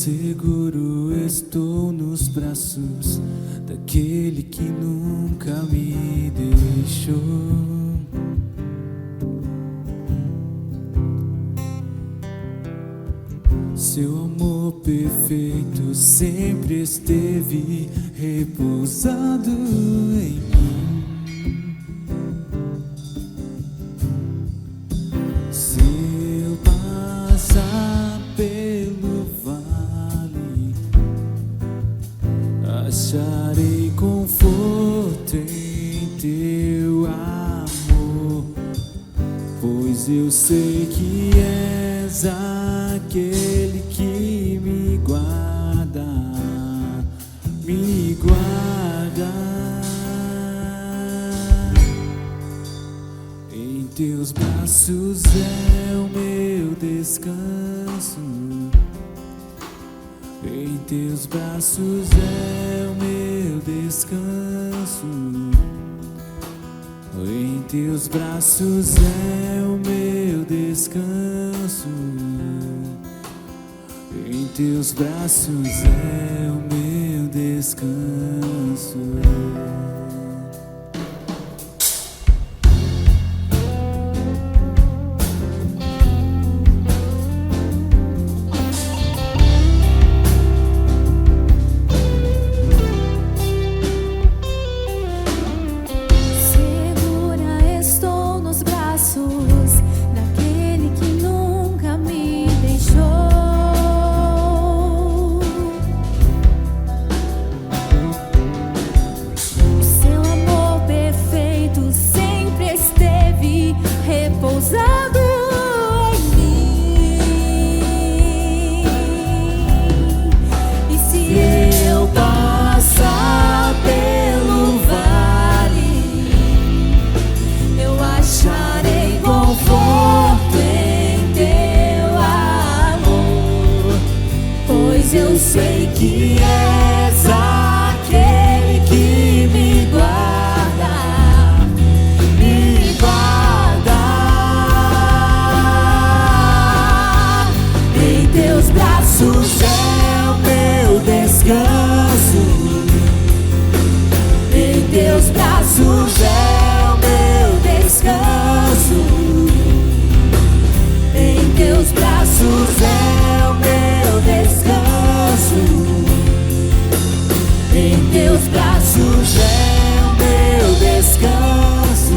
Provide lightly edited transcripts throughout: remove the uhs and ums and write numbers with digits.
Seguro estou nos braços daquele que nunca me deixou. Seu amor perfeito sempre esteve repousado em mim. Se eu passar pelo vale, acharei conforto em teu amor, pois eu sei que és aquele que me guarda, me guarda. Em teus braços é o meu descanso, em teus braços é o meu descanso, em teus braços é o meu descanso, em teus braços é o meu descanso. Daquele que nunca me deixou. O seu amor perfeito sempre esteve repousado em mim. E se eu passar pelo vale, eu acharei conforto em teu amor, pois eu sei que és aquele que me guarda, me guarda. Em teus braços é o meu descanso, em teus braços é o meu descanso, em teus braços é o meu descanso, em teus braços é o meu descanso.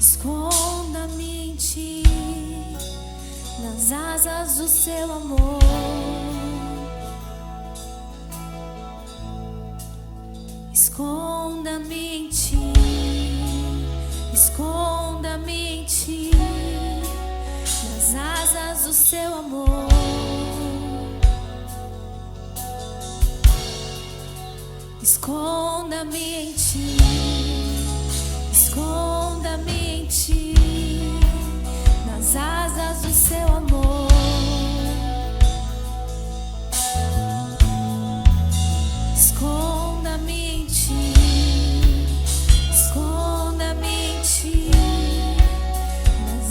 Esconda-me em ti, nas asas do seu amor. Esconda-me em ti, esconda-me em ti, nas asas do seu amor. Esconda-me em ti, esconda-me em ti, nas asas do seu amor. Esconda-me em ti, esconda-me em ti,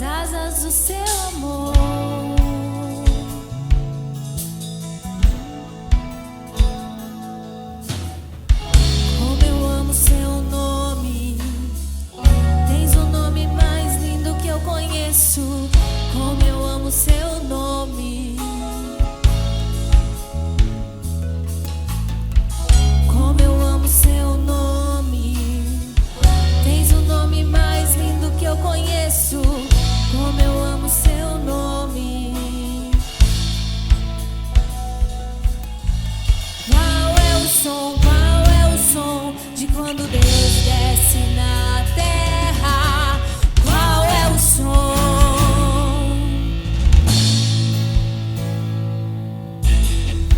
nas asas do seu amor. Como eu amo seu nome, tens o nome mais lindo que eu conheço. Como eu amo seu nome. Como eu amo seu nome, tens o nome mais lindo que eu conheço. Como eu amo seu nome. Qual é o som de quando Deus desce na terra? Qual é o som?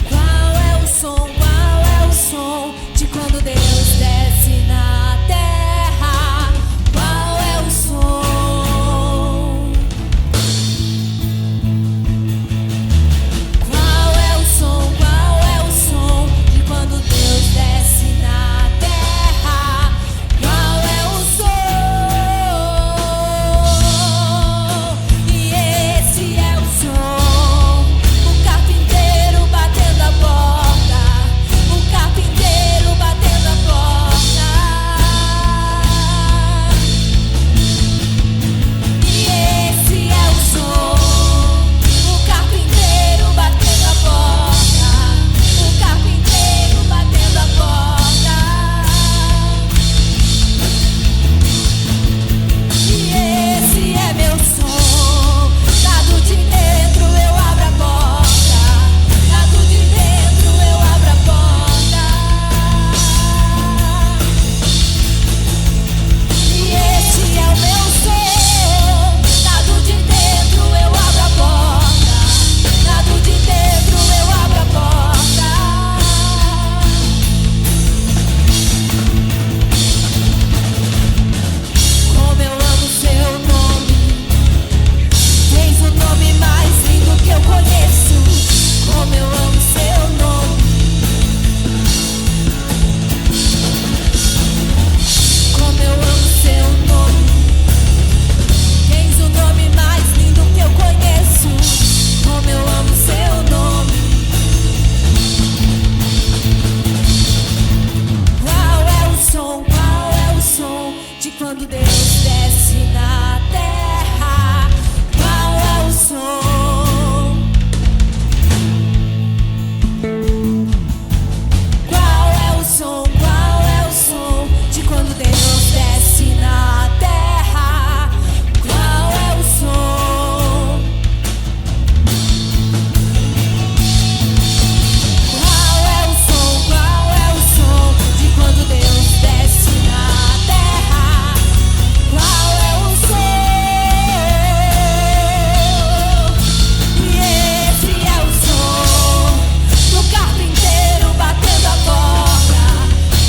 Qual é o som? Qual é o som de quando Deus desce na terra? Qual é o som? Qual é o som? Qual é o som de quando Deus desce na terra? Qual é o som? E esse é o som, o carpinteiro batendo a porta, o carpinteiro batendo a porta. E esse é o som, o carpinteiro batendo a porta, o carpinteiro batendo a porta. E esse é meu som, lado de dentro eu abro a porta, lado de dentro eu abro a porta. E esse é o meu som, lado de dentro eu abro a porta, lado de dentro eu abro a porta. Como eu amo seu nome, tens o nome mais lindo que eu conheço. Como eu amo seu nome. Como eu amo seu nome, tens o nome mais lindo que eu conheço. Como eu amo seu nome. Qual é o som? Qual é o som de quando Deus desce na terra? Qual é o som? Qual é o som? Qual é o som de quando Deus desce na terra? Qual é o som? Qual é o som? Qual é o som de quando Deus desce na terra? Qual é o som? E esse é o som do carpinteiro batendo a porta,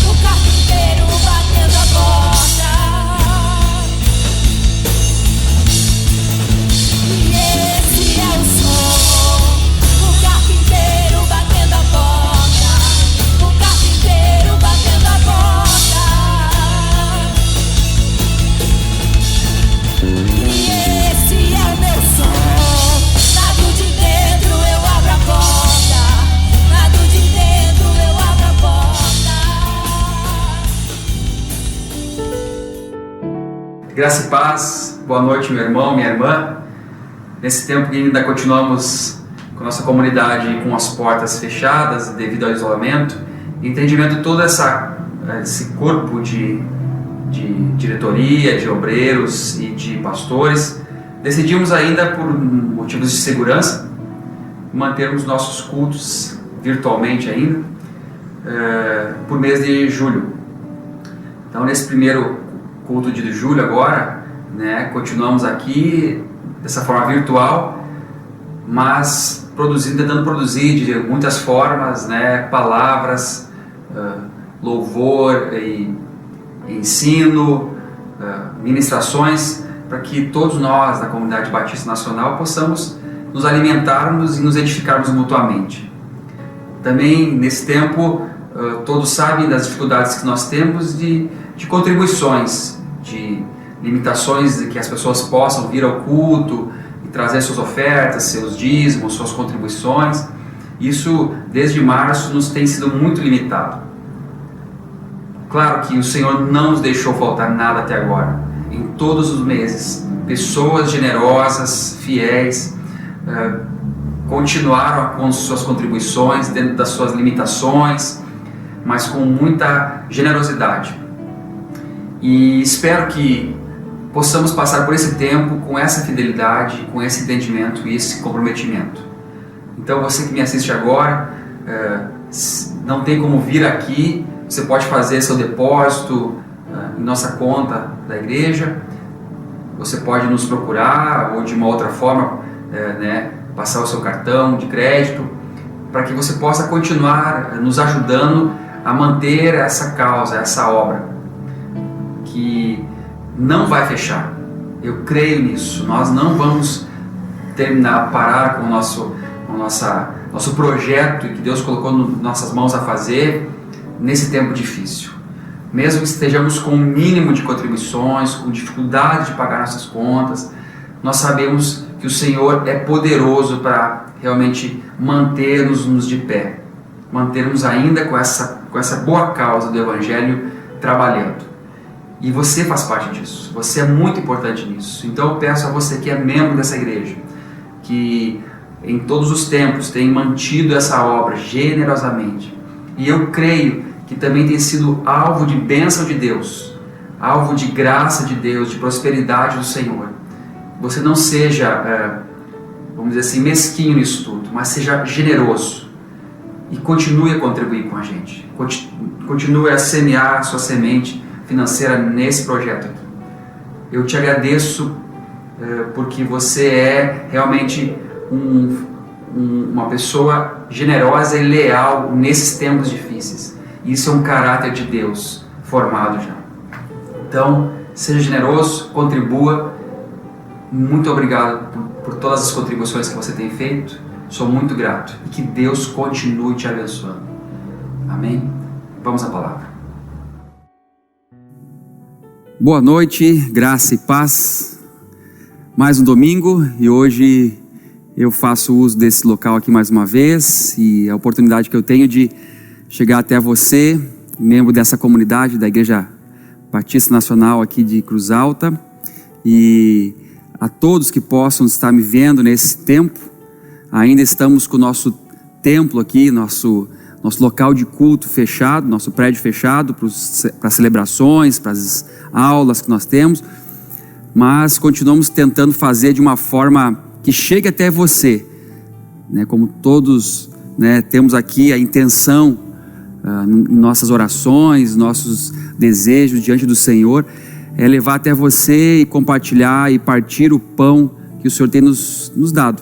do carpinteiro batendo a porta. E esse é o som do carpinteiro batendo a porta, do carpinteiro batendo a porta. E esse é o meu som, lado de dentro eu abro a porta, lado de dentro eu abro a porta. Graça e paz, boa noite, meu irmão, minha irmã. Nesse tempo que ainda continuamos com a nossa comunidade com as portas fechadas devido ao isolamento, entendimento todo esse corpo de de diretoria, de obreiros e de pastores, decidimos ainda, por motivos de segurança, mantermos nossos cultos virtualmente ainda, por mês de julho. Então, nesse primeiro culto de julho agora, né, continuamos aqui dessa forma virtual, mas tentando produzir de muitas formas, né, palavras, louvor e ensino, ministrações, para que todos nós da Comunidade Batista Nacional possamos nos alimentarmos e nos edificarmos mutuamente. Também nesse tempo, todos sabem das dificuldades que nós temos de contribuições, de limitações de que as pessoas possam vir ao culto e trazer suas ofertas, seus dízimos, suas contribuições. Isso, desde março, nos tem sido muito limitado. Claro que o Senhor não nos deixou faltar nada até agora. Em todos os meses, pessoas generosas, fiéis, continuaram com suas contribuições dentro das suas limitações, mas com muita generosidade. E espero que possamos passar por esse tempo com essa fidelidade, com esse entendimento e esse comprometimento. Então, você que me assiste agora, não tem como vir aqui, você pode fazer seu depósito em nossa conta da igreja, você pode nos procurar ou de uma outra forma, passar o seu cartão de crédito, para que você possa continuar nos ajudando a manter essa causa, essa obra, que não vai fechar. Eu creio nisso. Nós não vamos parar com o nosso projeto que Deus colocou nas nossas mãos a fazer nesse tempo difícil. Mesmo que estejamos com um mínimo de contribuições, com dificuldade de pagar nossas contas, nós sabemos que o Senhor é poderoso para realmente manter-nos de pé, mantermos ainda com essa boa causa do Evangelho trabalhando. E você faz parte disso, você é muito importante nisso. Então eu peço a você que é membro dessa igreja, que em todos os tempos tem mantido essa obra generosamente, e eu creio que também tem sido alvo de bênção de Deus, alvo de graça de Deus, de prosperidade do Senhor. Você não seja, vamos dizer assim, mesquinho nisso tudo, mas seja generoso e continue a contribuir com a gente, continue a semear a sua semente financeira nesse projeto aqui. Eu te agradeço porque você é realmente uma pessoa generosa e leal nesses tempos difíceis. Isso é um caráter de Deus formado já. Então, seja generoso, contribua. Muito obrigado por todas as contribuições que você tem feito. Sou muito grato e que Deus continue te abençoando. Amém? Vamos à palavra. Boa noite, graça e paz. Mais um domingo e hoje eu faço uso desse local aqui mais uma vez e a oportunidade que eu tenho de chegar até você, membro dessa comunidade da Igreja Batista Nacional aqui de Cruz Alta, e a todos que possam estar me vendo nesse tempo. Ainda estamos com o nosso templo aqui, nosso local de culto fechado, nosso prédio fechado para celebrações, para as aulas que nós temos, mas continuamos tentando fazer de uma forma que chegue até você, né? Como todos, né, temos aqui a intenção, nossas orações, nossos desejos diante do Senhor, é levar até você e compartilhar e partir o pão que o Senhor tem nos dado.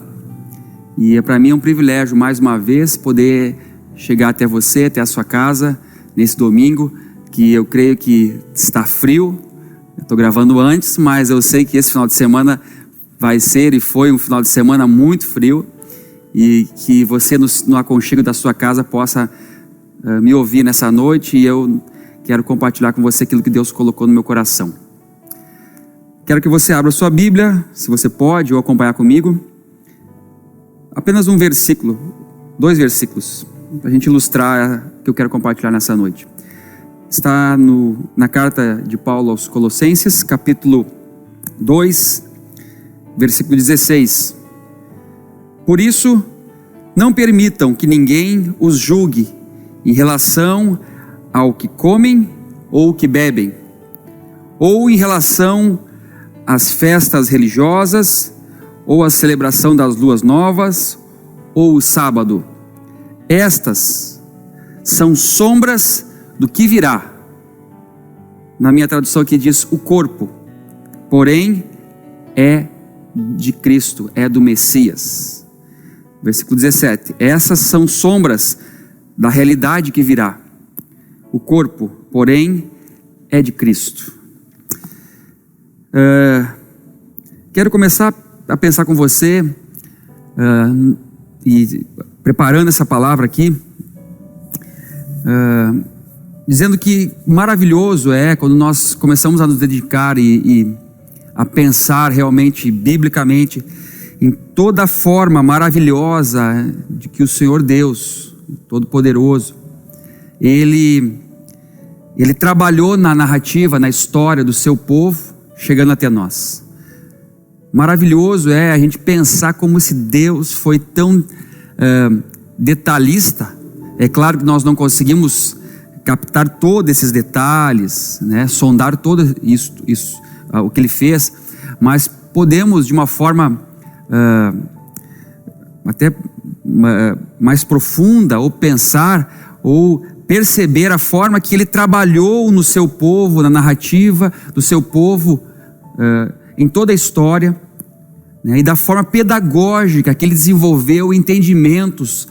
E para mim é um privilégio, mais uma vez, poder chegar até você, até a sua casa, nesse domingo, que eu creio que está frio. Eu estou gravando antes, mas eu sei que esse final de semana vai ser e foi um final de semana muito frio, e que você no aconchego da sua casa possa me ouvir nessa noite, e eu quero compartilhar com você aquilo que Deus colocou no meu coração. Quero que você abra sua Bíblia, se você pode, ou acompanhar comigo. Apenas um versículo, 2 versículos, para a gente ilustrar o que eu quero compartilhar nessa noite. Está na carta de Paulo aos Colossenses, capítulo 2, versículo 16. Por isso, não permitam que ninguém os julgue em relação ao que comem ou o que bebem, ou em relação às festas religiosas, ou a celebração das luas novas, ou o sábado. Estas são sombras do que virá. Na minha tradução aqui diz o corpo, porém é de Cristo, é do Messias. Versículo 17. Essas são sombras da realidade que virá. O corpo, porém, é de Cristo. Quero começar a pensar com você, e preparando essa palavra aqui, dizendo que maravilhoso é quando nós começamos a nos dedicar e a pensar realmente, biblicamente, em toda a forma maravilhosa de que o Senhor Deus, Todo-Poderoso, Ele trabalhou na narrativa, na história do seu povo, chegando até nós. Maravilhoso é a gente pensar como esse Deus foi tão detalhista. É claro que nós não conseguimos captar todos esses detalhes, né? Sondar todo isso, o que Ele fez, mas podemos de uma forma até mais profunda, ou pensar, ou perceber a forma que Ele trabalhou no seu povo, na narrativa do seu povo, em toda a história, né? E da forma pedagógica que Ele desenvolveu entendimentos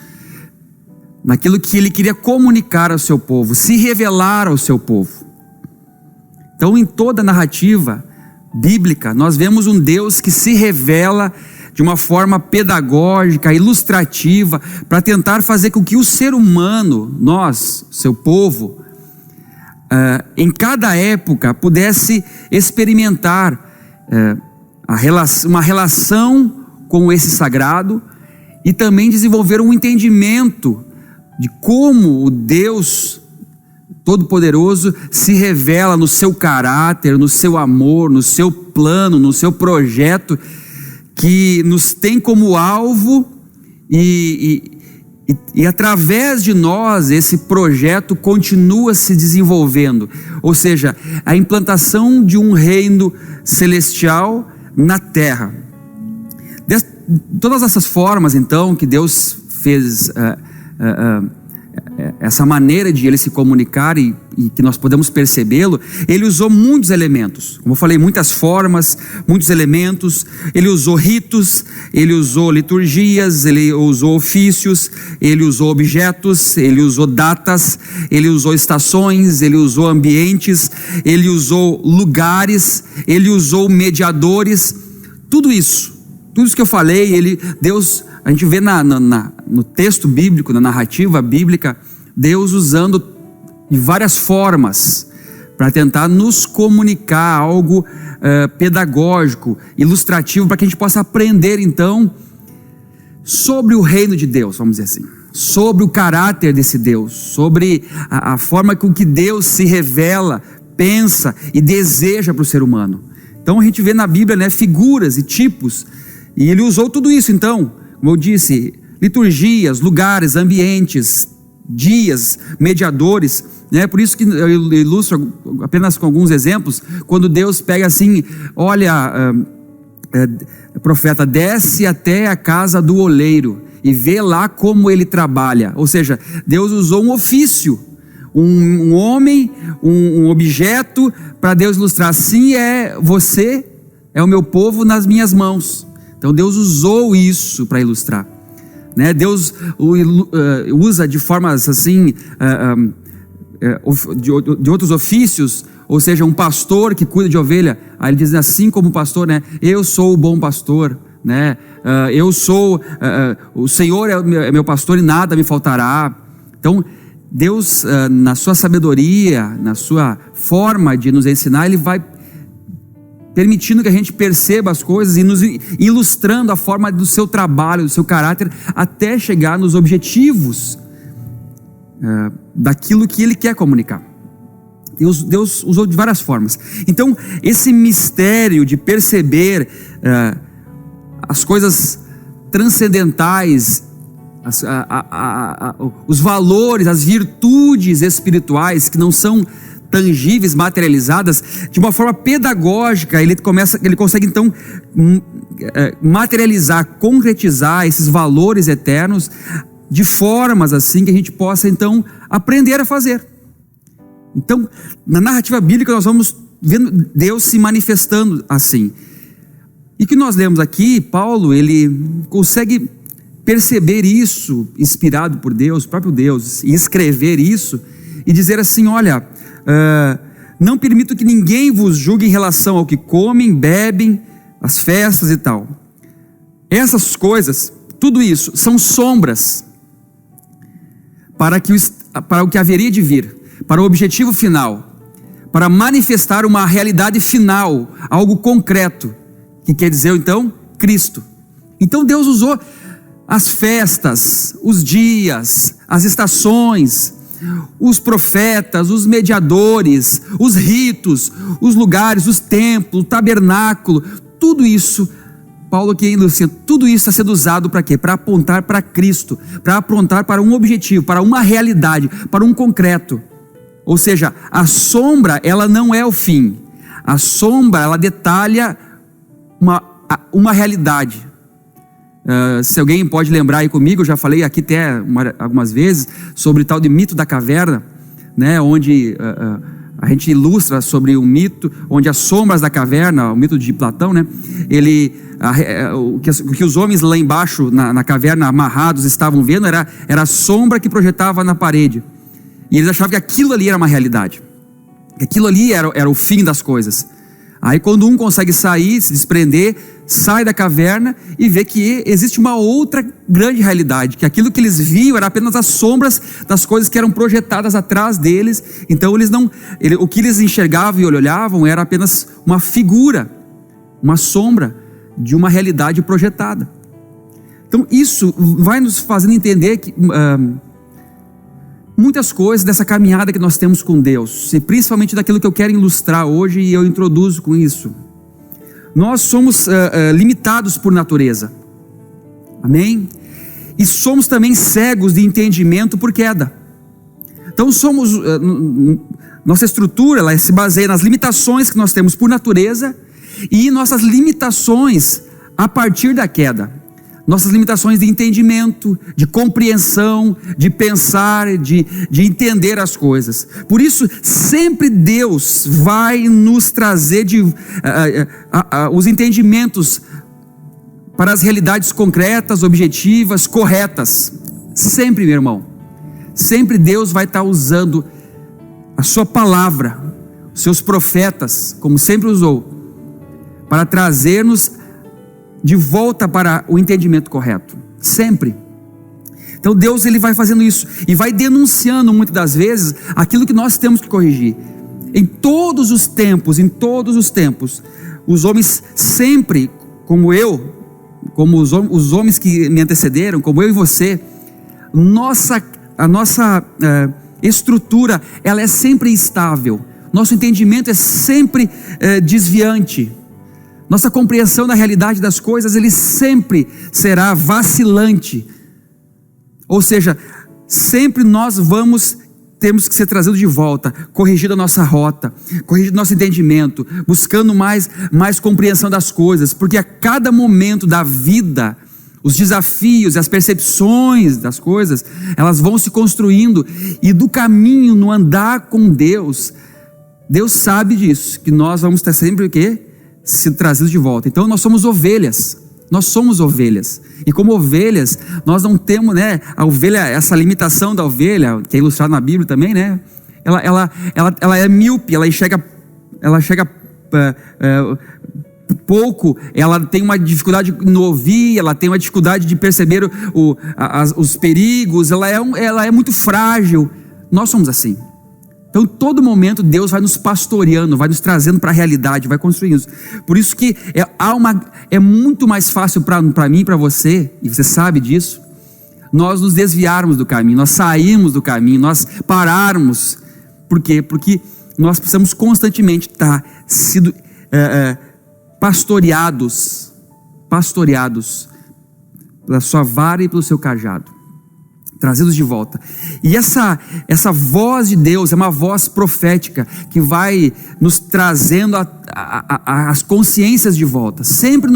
naquilo que Ele queria comunicar ao seu povo, se revelar ao seu povo. Então, em toda a narrativa bíblica, nós vemos um Deus que se revela de uma forma pedagógica, ilustrativa, para tentar fazer com que o ser humano, nós, seu povo, em cada época pudesse experimentar uma relação com esse sagrado, e também desenvolver um entendimento de como o Deus Todo-Poderoso se revela no seu caráter, no seu amor, no seu plano, no seu projeto, que nos tem como alvo, e através de nós esse projeto continua se desenvolvendo, ou seja, a implantação de um reino celestial na terra. Todas essas formas então que Deus fez, essa maneira de Ele se comunicar e que nós podemos percebê-lo, Ele usou muitos elementos, como eu falei, muitas formas, muitos elementos. Ele usou ritos, Ele usou liturgias, Ele usou ofícios, Ele usou objetos, Ele usou datas, Ele usou estações, Ele usou ambientes, Ele usou lugares, Ele usou mediadores. Tudo isso que eu falei, Deus, a gente vê no texto bíblico, na narrativa bíblica, Deus usando de várias formas para tentar nos comunicar algo pedagógico, ilustrativo, para que a gente possa aprender então sobre o reino de Deus, vamos dizer assim, sobre o caráter desse Deus, sobre a forma com que Deus se revela, pensa e deseja para o ser humano. Então a gente vê na Bíblia, né, figuras e tipos, e Ele usou tudo isso. Então, como eu disse, liturgias, lugares, ambientes, dias, mediadores, né? Por isso que eu ilustro apenas com alguns exemplos. Quando Deus pega assim, olha, profeta, desce até a casa do oleiro e vê lá como ele trabalha. Ou seja, Deus usou um ofício, um homem, um objeto, para Deus ilustrar: assim você é o meu povo nas minhas mãos. Então Deus usou isso para ilustrar, né? Deus usa de formas assim, de outros ofícios, ou seja, um pastor que cuida de ovelha. Aí ele diz assim como pastor, né? Eu sou o bom pastor, né? Eu sou, o Senhor é meu pastor e nada me faltará. Então Deus, na sua sabedoria, na sua forma de nos ensinar, Ele vai permitindo que a gente perceba as coisas e nos ilustrando a forma do seu trabalho, do seu caráter, até chegar nos objetivos daquilo que Ele quer comunicar. Deus usou de várias formas. Então, esse mistério de perceber as coisas transcendentais, os valores, as virtudes espirituais que não são tangíveis, materializadas, de uma forma pedagógica, ele consegue então materializar, concretizar esses valores eternos de formas assim que a gente possa então aprender a fazer. Então, na narrativa bíblica nós vamos vendo Deus se manifestando assim. E o que nós lemos aqui, Paulo, ele consegue perceber isso, inspirado por Deus, o próprio Deus, e escrever isso, e dizer assim: olha, não permito que ninguém vos julgue em relação ao que comem, bebem, as festas e tal. Essas coisas, tudo isso, são sombras para o que haveria de vir, para o objetivo final, para manifestar uma realidade final, algo concreto, que quer dizer então Cristo. Então Deus usou as festas, os dias, as estações, os profetas, os mediadores, os ritos, os lugares, os templos, o tabernáculo, tudo isso, Paulo aqui ainda assim, tudo isso está sendo usado para quê? Para apontar para Cristo, para apontar para um objetivo, para uma realidade, para um concreto. Ou seja, a sombra, ela não é o fim. A sombra, ela detalha uma realidade. Se alguém pode lembrar aí comigo, eu já falei aqui até algumas vezes sobre o tal de mito da caverna, né, onde a gente ilustra sobre um mito, onde as sombras da caverna, o mito de Platão, né, o que os homens lá embaixo na caverna amarrados estavam vendo era a sombra que projetava na parede, e eles achavam que aquilo ali era uma realidade, que aquilo ali era o fim das coisas. Aí quando um consegue sair, se desprender, sai da caverna e vê que existe uma outra grande realidade, que aquilo que eles viam era apenas as sombras das coisas que eram projetadas atrás deles. Então o que eles enxergavam e olhavam era apenas uma figura, uma sombra de uma realidade projetada. Então isso vai nos fazendo entender que muitas coisas dessa caminhada que nós temos com Deus, e principalmente daquilo que eu quero ilustrar hoje, e eu introduzo com isso. Nós somos limitados por natureza, amém? E somos também cegos de entendimento por queda. Então nossa estrutura, ela se baseia nas limitações que nós temos por natureza, e nossas limitações a partir da queda. Nossas limitações de entendimento, de compreensão, de pensar, de entender as coisas. Por isso, sempre Deus vai nos trazer os entendimentos para as realidades concretas, objetivas, corretas. Sempre, meu irmão. Sempre Deus vai estar usando a sua palavra, os seus profetas, como sempre usou, para trazer-nos de volta para o entendimento correto, sempre. Então Deus, ele vai fazendo isso, e vai denunciando muitas das vezes aquilo que nós temos que corrigir. Em todos os tempos, os homens sempre, como os homens que me antecederam, como eu e você, a nossa estrutura, ela é sempre instável, nosso entendimento é sempre desviante. Nossa compreensão da realidade das coisas, ele sempre será vacilante. Ou seja, sempre nós temos que ser trazidos de volta, corrigindo a nossa rota, corrigindo nosso entendimento, buscando mais compreensão das coisas, porque a cada momento da vida, os desafios e as percepções das coisas, elas vão se construindo, e do caminho, no andar com Deus, Deus sabe disso, que nós vamos ter sempre o quê? Sendo trazidos de volta. Então nós somos ovelhas, e como ovelhas, nós não temos, né, a ovelha, essa limitação da ovelha, que é ilustrada na Bíblia também, né, ela é míope, ela chega pouco, ela tem uma dificuldade no ouvir, ela tem uma dificuldade de perceber os perigos, ela é muito frágil. Nós somos assim. Então, todo momento, Deus vai nos pastoreando, vai nos trazendo para a realidade, vai construindo isso. Por isso que é muito mais fácil para mim e para você, e você sabe disso, nós nos desviarmos do caminho, nós sairmos do caminho, nós pararmos. Por quê? Porque nós precisamos constantemente estar sendo pastoreados pela sua vara e pelo seu cajado. trazidos de volta. E essa voz de Deus é uma voz profética que vai nos trazendo as consciências de volta, sempre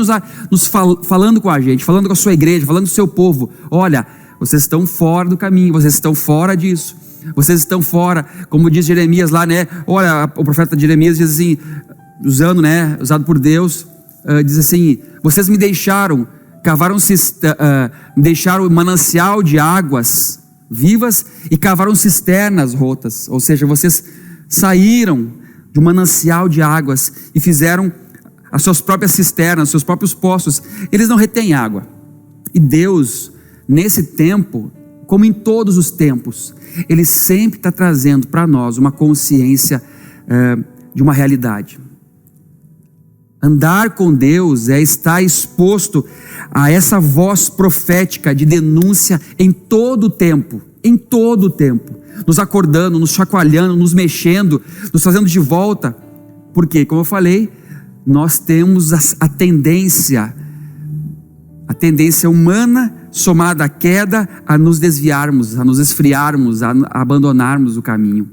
falando com a gente, falando com a sua igreja, falando com o seu povo. Olha, vocês estão fora do caminho, vocês estão fora disso, vocês estão fora, como diz Jeremias lá, né? Olha, o profeta Jeremias diz assim, usado por Deus, diz assim: vocês me deixaram, deixaram o manancial de águas vivas e cavaram cisternas rotas. Ou seja, vocês saíram de um manancial de águas e fizeram as suas próprias cisternas, os seus próprios poços. Eles não retêm água. E Deus, nesse tempo, como em todos os tempos, Ele sempre está trazendo para nós uma consciência de uma realidade. Andar com Deus é estar exposto a essa voz profética de denúncia em todo o tempo, nos acordando, nos chacoalhando, nos mexendo, nos trazendo de volta, porque, como eu falei, nós temos a tendência humana, somada à queda, a nos desviarmos, a nos esfriarmos, a abandonarmos o caminho.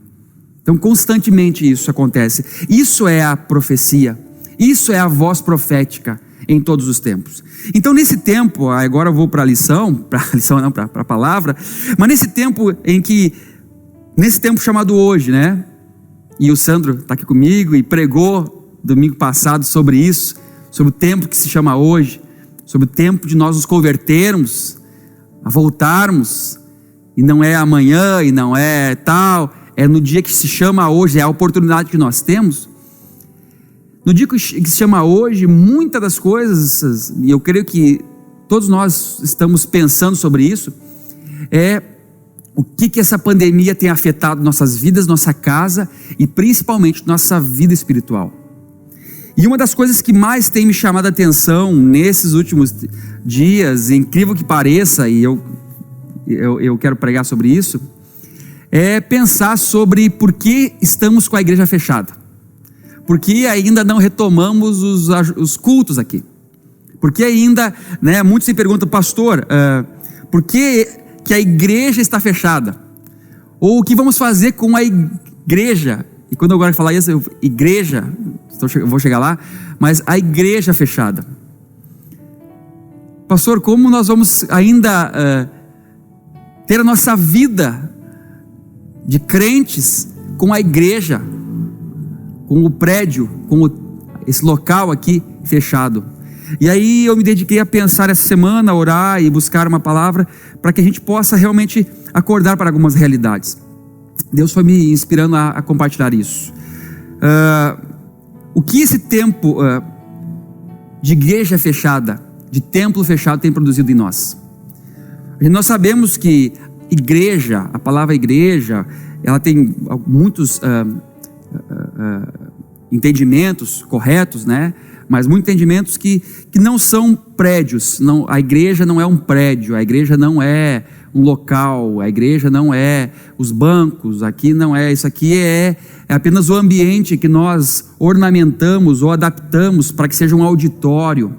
Então, constantemente isso acontece. Isso é a profecia. Isso é a voz profética em todos os tempos. Então, nesse tempo, agora eu vou para a palavra, mas nesse tempo chamado hoje, né? E o Sandro está aqui comigo e pregou domingo passado sobre isso, sobre o tempo que se chama hoje, sobre o tempo de nós nos convertermos, a voltarmos, e não é amanhã, e não é tal, é no dia que se chama hoje, é a oportunidade que nós temos. No dia que se chama hoje, muitas das coisas, e eu creio que todos nós estamos pensando sobre isso, é o que essa pandemia tem afetado nossas vidas, nossa casa e principalmente nossa vida espiritual. E uma das coisas que mais tem me chamado a atenção nesses últimos dias, incrível que pareça, e eu quero pregar sobre isso, é pensar sobre por que estamos com a igreja fechada. Por que ainda não retomamos os cultos aqui? Por que ainda, muitos se perguntam, pastor, por que a igreja está fechada? Ou o que vamos fazer com a igreja? E quando eu agora falar isso, eu vou chegar lá, mas a igreja fechada. Pastor, como nós vamos ainda ter a nossa vida de crentes com a igreja, com o prédio, com esse local aqui fechado? E aí eu me dediquei a pensar essa semana, a orar e buscar uma palavra para que a gente possa realmente acordar para algumas realidades. Deus foi me inspirando a compartilhar isso. O que esse tempo de igreja fechada, de templo fechado tem produzido em nós? Nós sabemos que igreja, a palavra igreja, ela tem muitos entendimentos corretos, mas muitos entendimentos que não são prédios. A igreja não é um prédio, a igreja não é um local, a igreja não é os bancos, aqui não é, isso aqui é apenas o ambiente que nós ornamentamos ou adaptamos para que seja um auditório.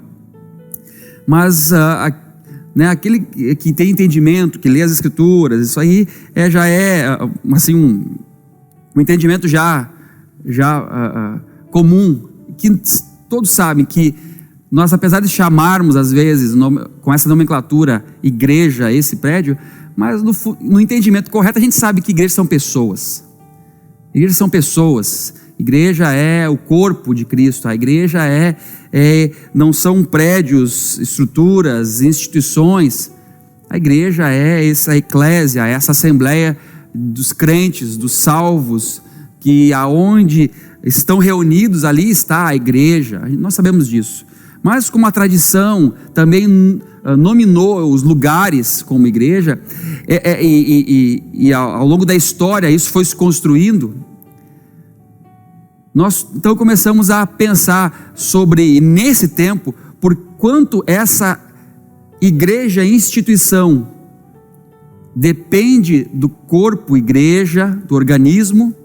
Mas aquele que tem entendimento, que lê as escrituras, isso aí já é assim, um entendimento já comum, que todos sabem que nós, apesar de chamarmos às vezes com essa nomenclatura igreja, esse prédio, mas no entendimento correto a gente sabe que igrejas são pessoas. Igrejas são pessoas. Igreja é o corpo de Cristo. A igreja não são prédios, estruturas, instituições. A igreja é essa eclésia, essa assembleia dos crentes, dos salvos, que aonde estão reunidos, ali está a igreja. Nós sabemos disso. Mas como a tradição também nominou os lugares como igreja, e ao longo da história isso foi se construindo, nós então começamos a pensar sobre, nesse tempo, por quanto essa igreja instituição depende do corpo igreja, do organismo,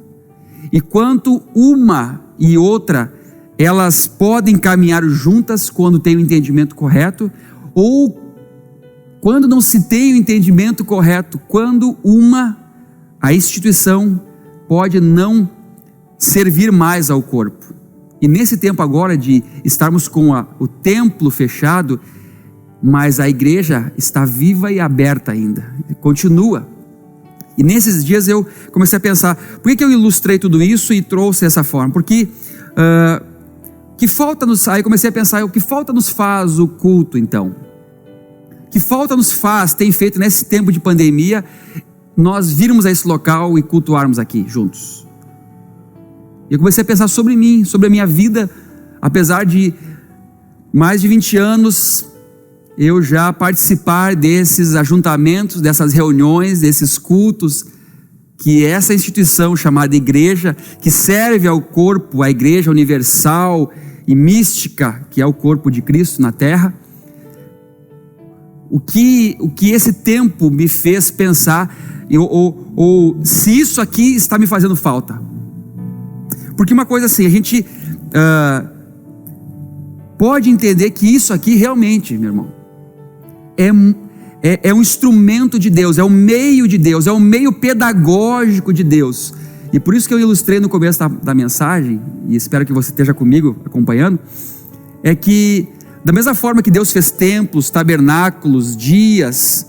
e quanto uma e outra elas podem caminhar juntas quando tem o entendimento correto, ou quando não se tem o entendimento correto, quando a instituição pode não servir mais ao corpo. E nesse tempo agora de estarmos com o templo fechado, mas a igreja está viva e aberta ainda, continua. E nesses dias eu comecei a pensar, por que eu ilustrei tudo isso e trouxe essa forma? Porque aí comecei a pensar, o que falta nos faz o culto então? O que falta nos faz, tem feito nesse tempo de pandemia, nós virmos a esse local e cultuarmos aqui juntos? E eu comecei a pensar sobre mim, sobre a minha vida, apesar de mais de 20 anos eu já participar desses ajuntamentos, dessas reuniões, desses cultos, que essa instituição chamada igreja, que serve ao corpo, a igreja universal e mística, que é o corpo de Cristo na terra, o que esse tempo me fez pensar, ou se isso aqui está me fazendo falta. Porque uma coisa assim, a gente pode entender que isso aqui realmente, meu irmão, é um instrumento de Deus, é um meio de Deus, é um meio pedagógico de Deus. E por isso que eu ilustrei no começo da mensagem, e espero que você esteja comigo acompanhando, é que da mesma forma que Deus fez templos, tabernáculos, dias,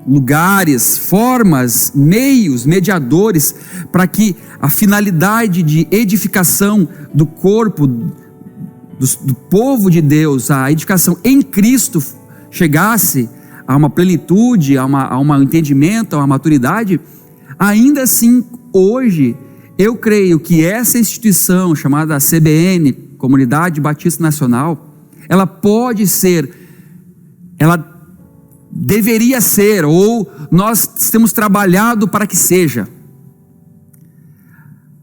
lugares, formas, meios, mediadores, para que a finalidade de edificação do corpo, do povo de Deus, a edificação em Cristo chegasse a uma plenitude, a um entendimento, a uma maturidade, ainda assim, hoje, eu creio que essa instituição chamada CBN, Comunidade Batista Nacional, ela pode ser, ela deveria ser, ou nós temos trabalhado para que seja,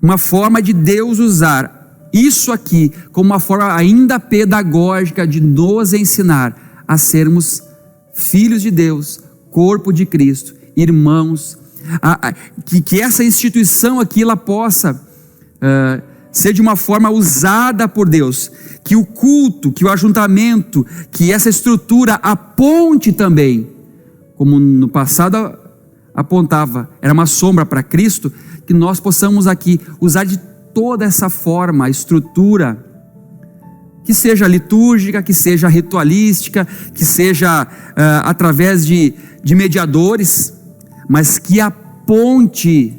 uma forma de Deus usar isso aqui como uma forma ainda pedagógica de nos ensinar a sermos filhos de Deus, corpo de Cristo, irmãos, que essa instituição aqui ela possa ser de uma forma usada por Deus, que o culto, que o ajuntamento, que essa estrutura aponte também, como no passado apontava, era uma sombra para Cristo, que nós possamos aqui usar de toda essa forma, estrutura, que seja litúrgica, que seja ritualística, que seja através de mediadores, mas que aponte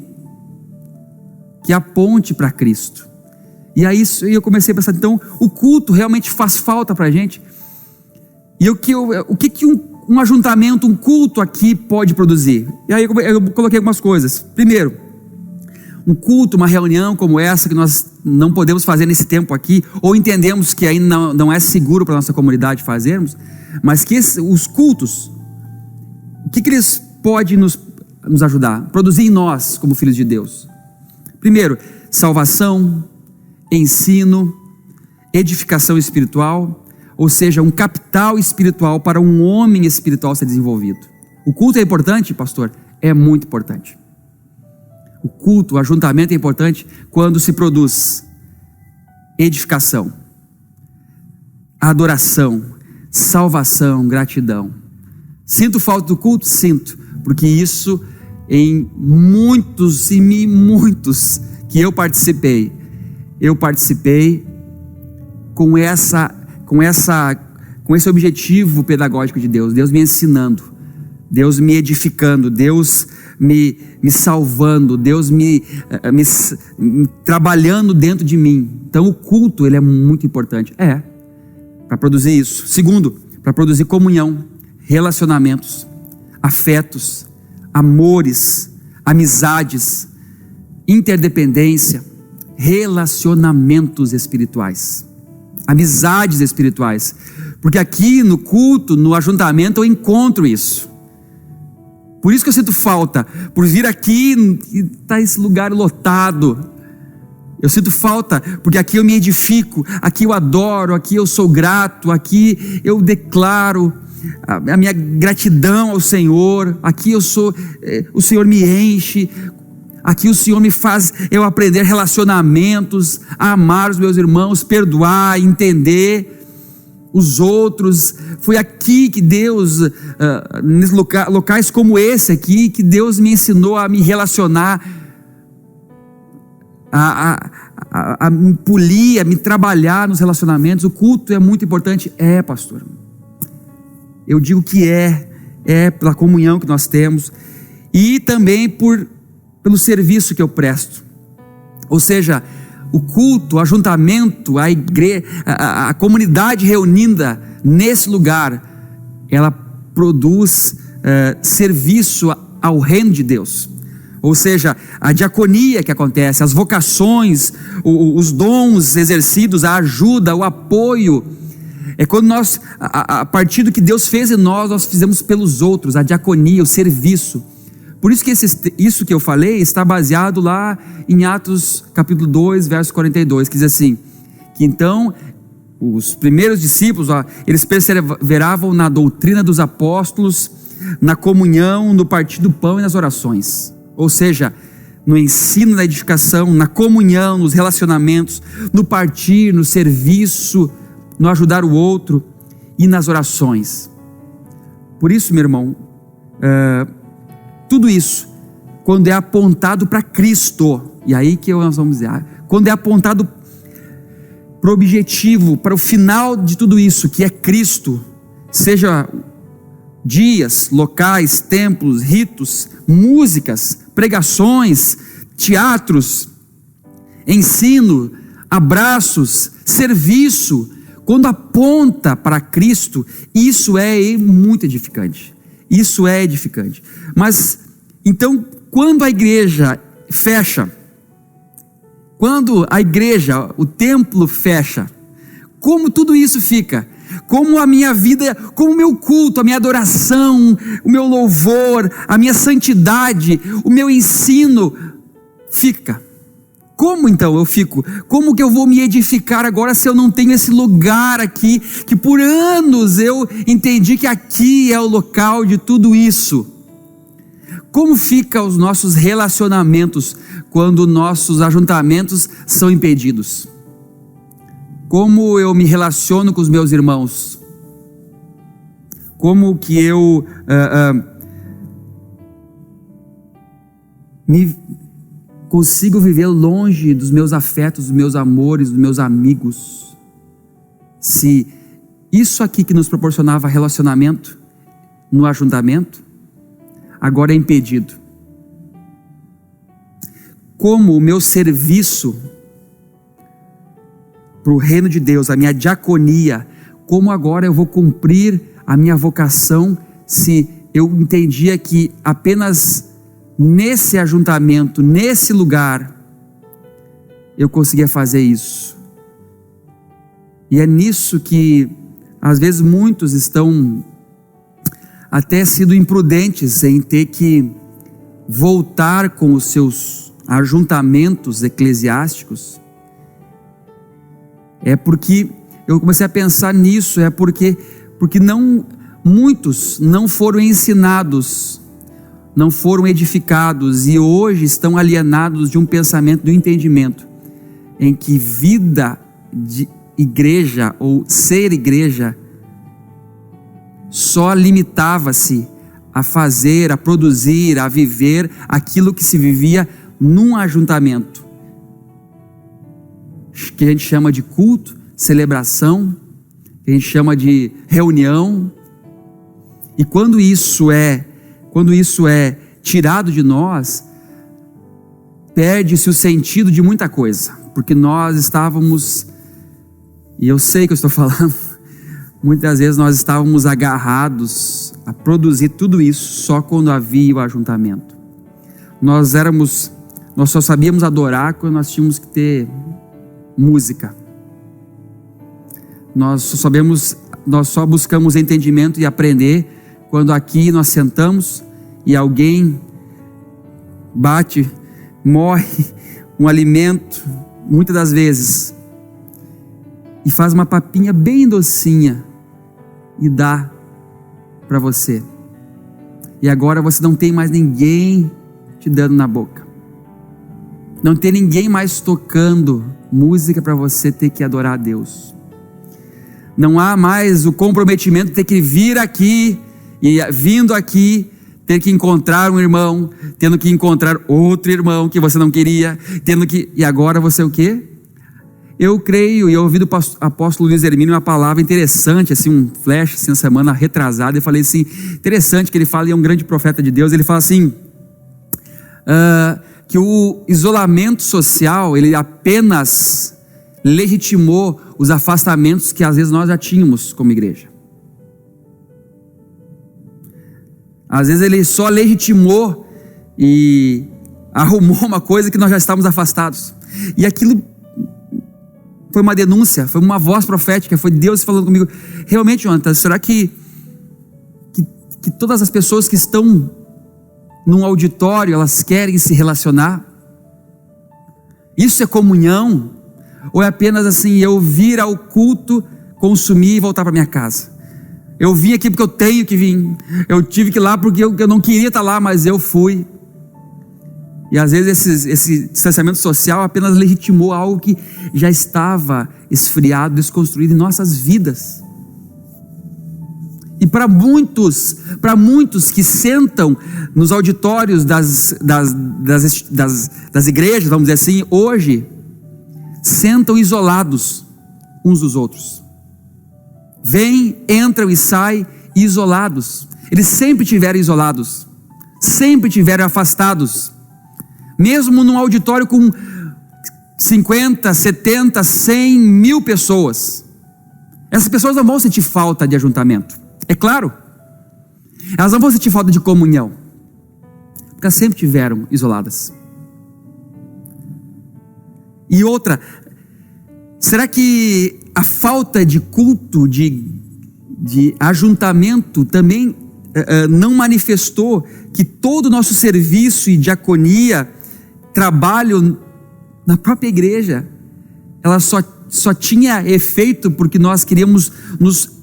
para Cristo. E aí eu comecei a pensar, então o culto realmente faz falta para a gente. E o que um ajuntamento, um culto aqui pode produzir? E aí eu coloquei algumas coisas. Primeiro, um culto, uma reunião como essa que nós não podemos fazer nesse tempo aqui, ou entendemos que ainda não é seguro para a nossa comunidade fazermos, mas que os cultos, o que eles podem nos ajudar? Produzir em nós como filhos de Deus. Primeiro, salvação, ensino, edificação espiritual, ou seja, um capital espiritual para um homem espiritual ser desenvolvido. O culto é importante, pastor? É muito importante. O culto, o ajuntamento é importante quando se produz edificação, adoração, salvação, gratidão. Sinto falta do culto? Sinto, porque isso em muitos que eu participei com esse objetivo pedagógico de Deus, Deus me ensinando, Deus me edificando, Deus me salvando, Deus me trabalhando dentro de mim. Então o culto ele é muito importante, para produzir isso. Segundo, para produzir comunhão, relacionamentos, afetos, amores, amizades, interdependência, relacionamentos espirituais, amizades espirituais, porque aqui no culto, no ajuntamento eu encontro isso. Por isso que eu sinto falta, por vir aqui e está esse lugar lotado. Eu sinto falta, porque aqui eu me edifico, aqui eu adoro, aqui eu sou grato, aqui eu declaro a minha gratidão ao Senhor, aqui o Senhor me enche, aqui o Senhor me faz eu aprender relacionamentos, a amar os meus irmãos, perdoar, entender. os outros. Foi aqui que Deus, nos locais como esse aqui, que Deus me ensinou a me relacionar, a me polir, a me trabalhar nos relacionamentos. O culto é muito importante. Pastor, eu digo que é pela comunhão que nós temos e também pelo serviço que eu presto. Ou seja, o culto, o ajuntamento, a igreja, a comunidade reunida nesse lugar, ela produz serviço ao reino de Deus. Ou seja, a diaconia que acontece, as vocações, os dons exercidos, a ajuda, o apoio, é quando nós, a partir do que Deus fez em nós fizemos pelos outros, a diaconia, o serviço. Por isso que isso que eu falei está baseado lá em Atos capítulo 2, verso 42, que diz assim, que então os primeiros discípulos, eles perseveravam na doutrina dos apóstolos, na comunhão, no partir do pão e nas orações. Ou seja, no ensino, na edificação, na comunhão, nos relacionamentos, no partir, no serviço, no ajudar o outro e nas orações. Por isso, meu irmão, tudo isso, quando é apontado para Cristo, e aí que nós vamos dizer, quando é apontado para o objetivo, para o final de tudo isso, que é Cristo, seja dias, locais, templos, ritos, músicas, pregações, teatros, ensino, abraços, serviço, quando aponta para Cristo, isso é muito edificante. Isso é edificante. Mas, então, quando a igreja fecha, quando a igreja, o templo fecha, como tudo isso fica? Como a minha vida, como o meu culto, a minha adoração, o meu louvor, a minha santidade, o meu ensino fica? Como então eu fico? Como que eu vou me edificar agora se eu não tenho esse lugar aqui, que por anos eu entendi que aqui é o local de tudo isso? Como ficam os nossos relacionamentos quando nossos ajuntamentos são impedidos? Como eu me relaciono com os meus irmãos? Como que eu consigo viver longe dos meus afetos, dos meus amores, dos meus amigos? Se isso aqui que nos proporcionava relacionamento no ajuntamento, agora é impedido. Como o meu serviço para o reino de Deus, a minha diaconia, como agora eu vou cumprir a minha vocação se eu entendia que apenas nesse ajuntamento, nesse lugar, eu conseguia fazer isso? E é nisso que às vezes muitos estão até sido imprudentes em ter que voltar com os seus ajuntamentos eclesiásticos. É porque eu comecei a pensar nisso, porque muitos não foram ensinados, não foram edificados e hoje estão alienados de um pensamento, de um entendimento em que vida de igreja ou ser igreja só limitava-se a fazer, a produzir, a viver aquilo que se vivia num ajuntamento, que a gente chama de culto, celebração, que a gente chama de reunião. E quando isso é tirado de nós, perde-se o sentido de muita coisa, porque nós estávamos, e eu sei que eu estou falando, muitas vezes nós estávamos agarrados a produzir tudo isso só quando havia o ajuntamento. Nós só sabíamos adorar quando nós tínhamos que ter música. Nós só buscamos entendimento e aprender quando aqui nós sentamos e alguém morre um alimento, muitas das vezes, e faz uma papinha bem docinha e dá para você. E agora você não tem mais ninguém te dando na boca. Não tem ninguém mais tocando música para você ter que adorar a Deus. Não há mais o comprometimento de ter que vir aqui e vindo aqui, ter que encontrar um irmão, tendo que encontrar outro irmão que você não queria, e agora você o quê? Eu creio, e eu ouvi do apóstolo Luiz Hermínio uma palavra interessante, assim, um flash, assim, na semana retrasada, eu falei assim, interessante que ele fala, e é um grande profeta de Deus, ele fala assim, que o isolamento social, ele apenas legitimou os afastamentos que às vezes nós já tínhamos como igreja. Às vezes ele só legitimou e arrumou uma coisa que nós já estávamos afastados. E aquilo foi uma denúncia, foi uma voz profética, foi Deus falando comigo. Realmente, Jonathan, será que todas as pessoas que estão num auditório, elas querem se relacionar? Isso é comunhão? Ou é apenas assim, eu vir ao culto, consumir e voltar para minha casa? Eu vim aqui porque eu tenho que vir, eu tive que ir lá porque eu não queria estar lá, mas eu fui. E às vezes esse distanciamento social apenas legitimou algo que já estava esfriado, desconstruído em nossas vidas. E para muitos que sentam nos auditórios das igrejas, vamos dizer assim, hoje, sentam isolados uns dos outros. Vêm, entram e saem isolados. Eles sempre estiveram isolados, sempre estiveram afastados. Mesmo num auditório com 50, 70, 100, 1000 pessoas. Essas pessoas não vão sentir falta de ajuntamento. É claro. Elas não vão sentir falta de comunhão, porque elas sempre estiveram isoladas. E outra, será que a falta de culto, de ajuntamento também não manifestou que todo o nosso serviço e diaconia, trabalho na própria igreja, ela só tinha efeito porque nós queríamos nos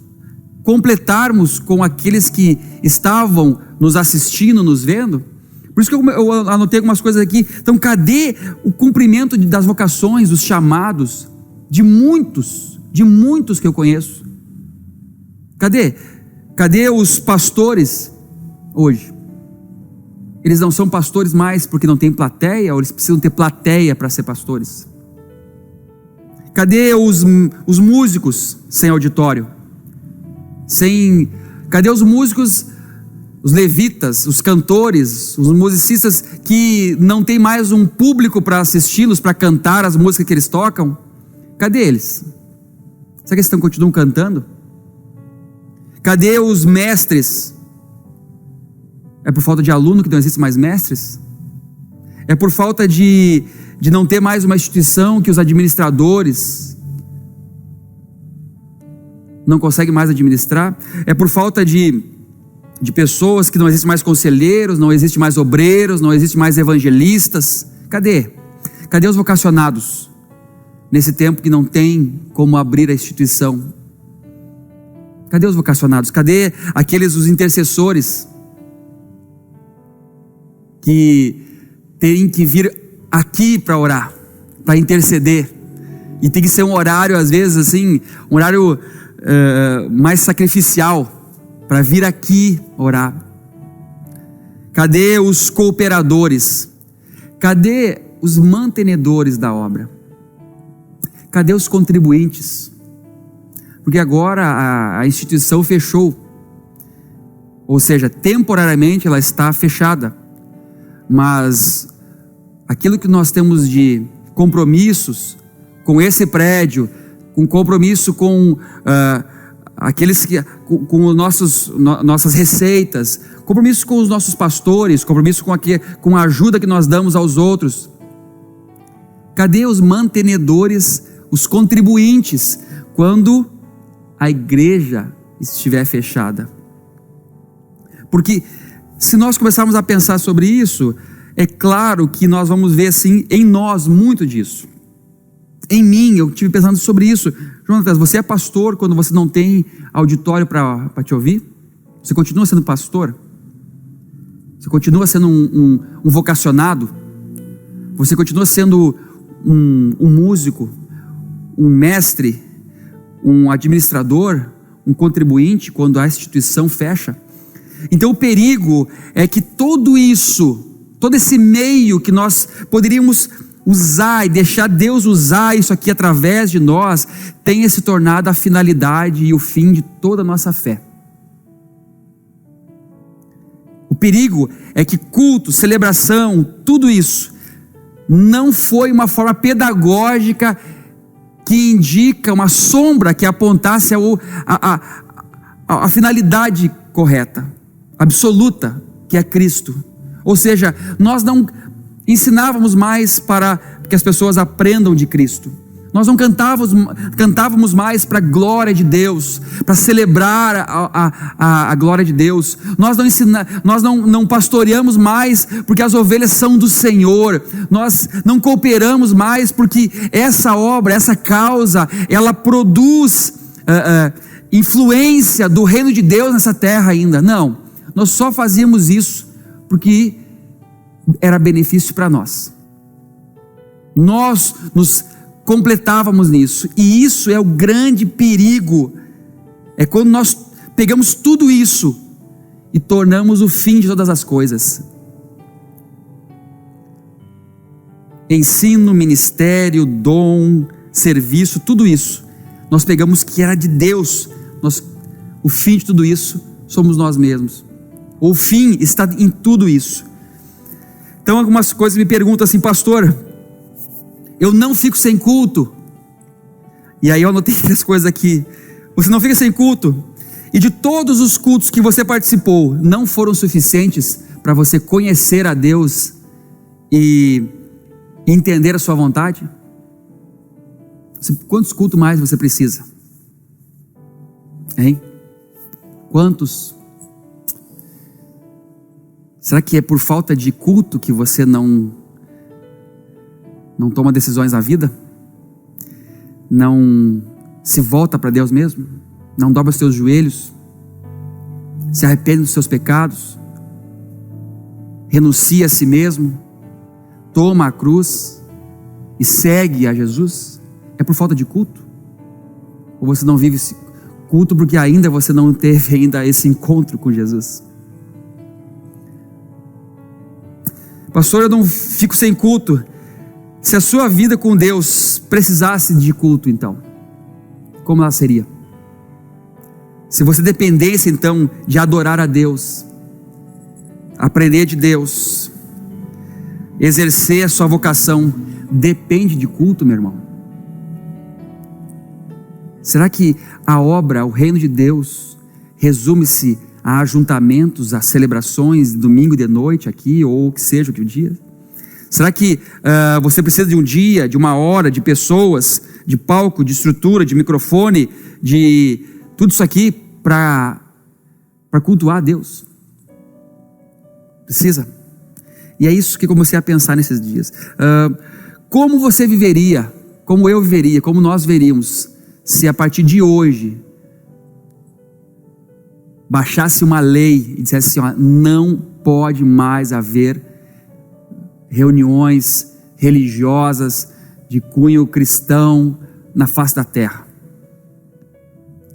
completarmos com aqueles que estavam nos assistindo, nos vendo? Por isso que eu anotei algumas coisas aqui. Então, cadê o cumprimento das vocações, dos chamados, de muitos que eu conheço? Cadê os pastores hoje? Eles não são pastores mais porque não tem plateia, ou eles precisam ter plateia para ser pastores? Cadê os músicos sem auditório? Cadê os músicos, os levitas, os cantores, os musicistas que não tem mais um público para assisti-los, para cantar as músicas que eles tocam? Cadê eles? Será que eles continuam cantando? Cadê os mestres? É por falta de aluno que não existem mais mestres? É por falta de não ter mais uma instituição que os administradores não conseguem mais administrar? É por falta de pessoas que não existem mais conselheiros, não existem mais obreiros, não existem mais evangelistas? Cadê? Cadê os vocacionados? Nesse tempo que não tem como abrir a instituição. Cadê os vocacionados? Cadê os intercessores que têm que vir aqui para orar, para interceder? E tem que ser um horário, às vezes assim, um horário mais sacrificial, para vir aqui orar. Cadê os cooperadores? Cadê os mantenedores da obra? Cadê os contribuintes? Porque agora a instituição fechou, ou seja, temporariamente ela está fechada, mas aquilo que nós temos de compromissos com esse prédio, com compromisso com com nossas receitas, compromisso com os nossos pastores, compromisso com a ajuda que nós damos aos outros. Cadê os mantenedores, os contribuintes, quando a igreja estiver fechada? Porque se nós começarmos a pensar sobre isso, é claro que nós vamos ver assim em nós muito disso. Em mim, eu estive pensando sobre isso. Jonatas, você é pastor quando você não tem auditório para te ouvir? Você continua sendo pastor? Você continua sendo um vocacionado? Você continua sendo um músico, um mestre, um administrador, um contribuinte, quando a instituição fecha. Então o perigo é que todo esse meio que nós poderíamos usar e deixar Deus usar isso aqui através de nós, tenha se tornado a finalidade e o fim de toda a nossa fé. O perigo é que culto, celebração, tudo isso não foi uma forma pedagógica que indica uma sombra que apontasse a finalidade correta, absoluta, que é Cristo. Ou seja, nós não ensinávamos mais para que as pessoas aprendam de Cristo. Nós não cantávamos mais para a glória de Deus, para celebrar a glória de Deus. Nós não pastoreamos mais porque as ovelhas são do Senhor. Nós não cooperamos mais porque essa obra, essa causa, ela produz influência do reino de Deus nessa terra ainda. Não, nós só fazíamos isso porque era benefício para nós. Nós nos completávamos nisso, e isso é o grande perigo. É quando nós pegamos tudo isso e tornamos o fim de todas as coisas. Ensino, ministério, dom, serviço, tudo isso nós pegamos que era de Deus. O fim de tudo isso somos nós mesmos. O fim está em tudo isso. Então algumas coisas me perguntam assim: pastor, eu não fico sem culto. E aí eu anotei 3 coisas aqui. Você não fica sem culto. E de todos os cultos que você participou, não foram suficientes para você conhecer a Deus e entender a sua vontade? Quantos cultos mais você precisa? Hein? Quantos? Será que é por falta de culto que você não toma decisões na vida? Não se volta para Deus mesmo? Não dobra os seus joelhos? Se arrepende dos seus pecados? Renuncia a si mesmo? Toma a cruz e segue a Jesus? É por falta de culto? Ou você não vive esse culto porque ainda você não teve ainda esse encontro com Jesus? Pastor, eu não fico sem culto. Se a sua vida com Deus precisasse de culto, então, como ela seria? Se você dependesse então de adorar a Deus, aprender de Deus, exercer a sua vocação, depende de culto, meu irmão? Será que a obra, o reino de Deus, resume-se a ajuntamentos, a celebrações, domingo de noite aqui, ou o que seja o dia? Será que você precisa de um dia, de uma hora, de pessoas, de palco, de estrutura, de microfone, de tudo isso aqui para cultuar a Deus? Precisa? E é isso que eu comecei a pensar nesses dias. Como você viveria, como eu viveria, como nós veríamos, se a partir de hoje baixasse uma lei e dissesse assim: não pode mais haver reuniões religiosas de cunho cristão na face da terra?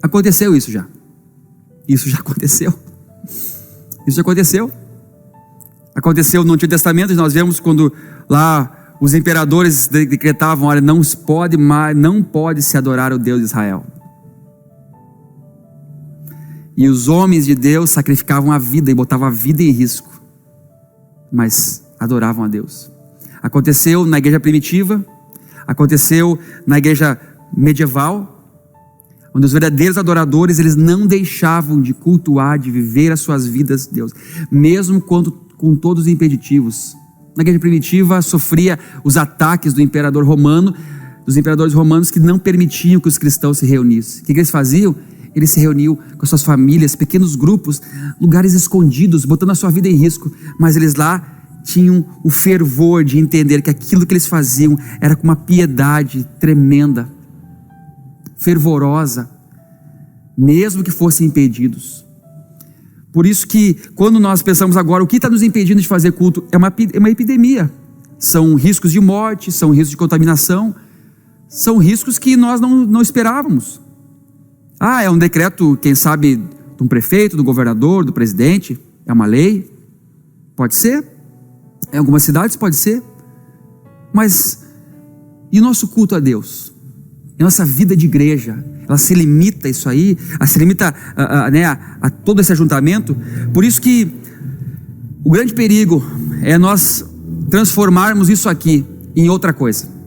Aconteceu isso já. Isso já aconteceu. Isso já aconteceu. Aconteceu no Antigo Testamento. Nós vemos quando lá os imperadores decretavam: olha, não pode se adorar o Deus de Israel. E os homens de Deus sacrificavam a vida e botavam a vida em risco, mas adoravam a Deus. Aconteceu na igreja primitiva, aconteceu na igreja medieval, onde os verdadeiros adoradores, eles não deixavam de cultuar, de viver as suas vidas de Deus, mesmo com todos os impeditivos. Na igreja primitiva sofria os ataques do imperador romano, dos imperadores romanos que não permitiam que os cristãos se reunissem. O que eles faziam? Eles se reuniam com suas famílias, pequenos grupos, lugares escondidos, botando a sua vida em risco, mas eles lá tinham o fervor de entender que aquilo que eles faziam era com uma piedade tremenda, fervorosa, mesmo que fossem impedidos. Por isso que quando nós pensamos agora, o que está nos impedindo de fazer culto? É uma epidemia. São riscos de morte, são riscos de contaminação, são riscos que nós não esperávamos. É um decreto, quem sabe, de um prefeito, do governador, do presidente, é uma lei, pode ser, em algumas cidades pode ser, mas e o nosso culto a Deus? E nossa vida de igreja, ela se limita a isso aí, ela se limita a todo esse ajuntamento? Por isso que o grande perigo é nós transformarmos isso aqui em outra coisa.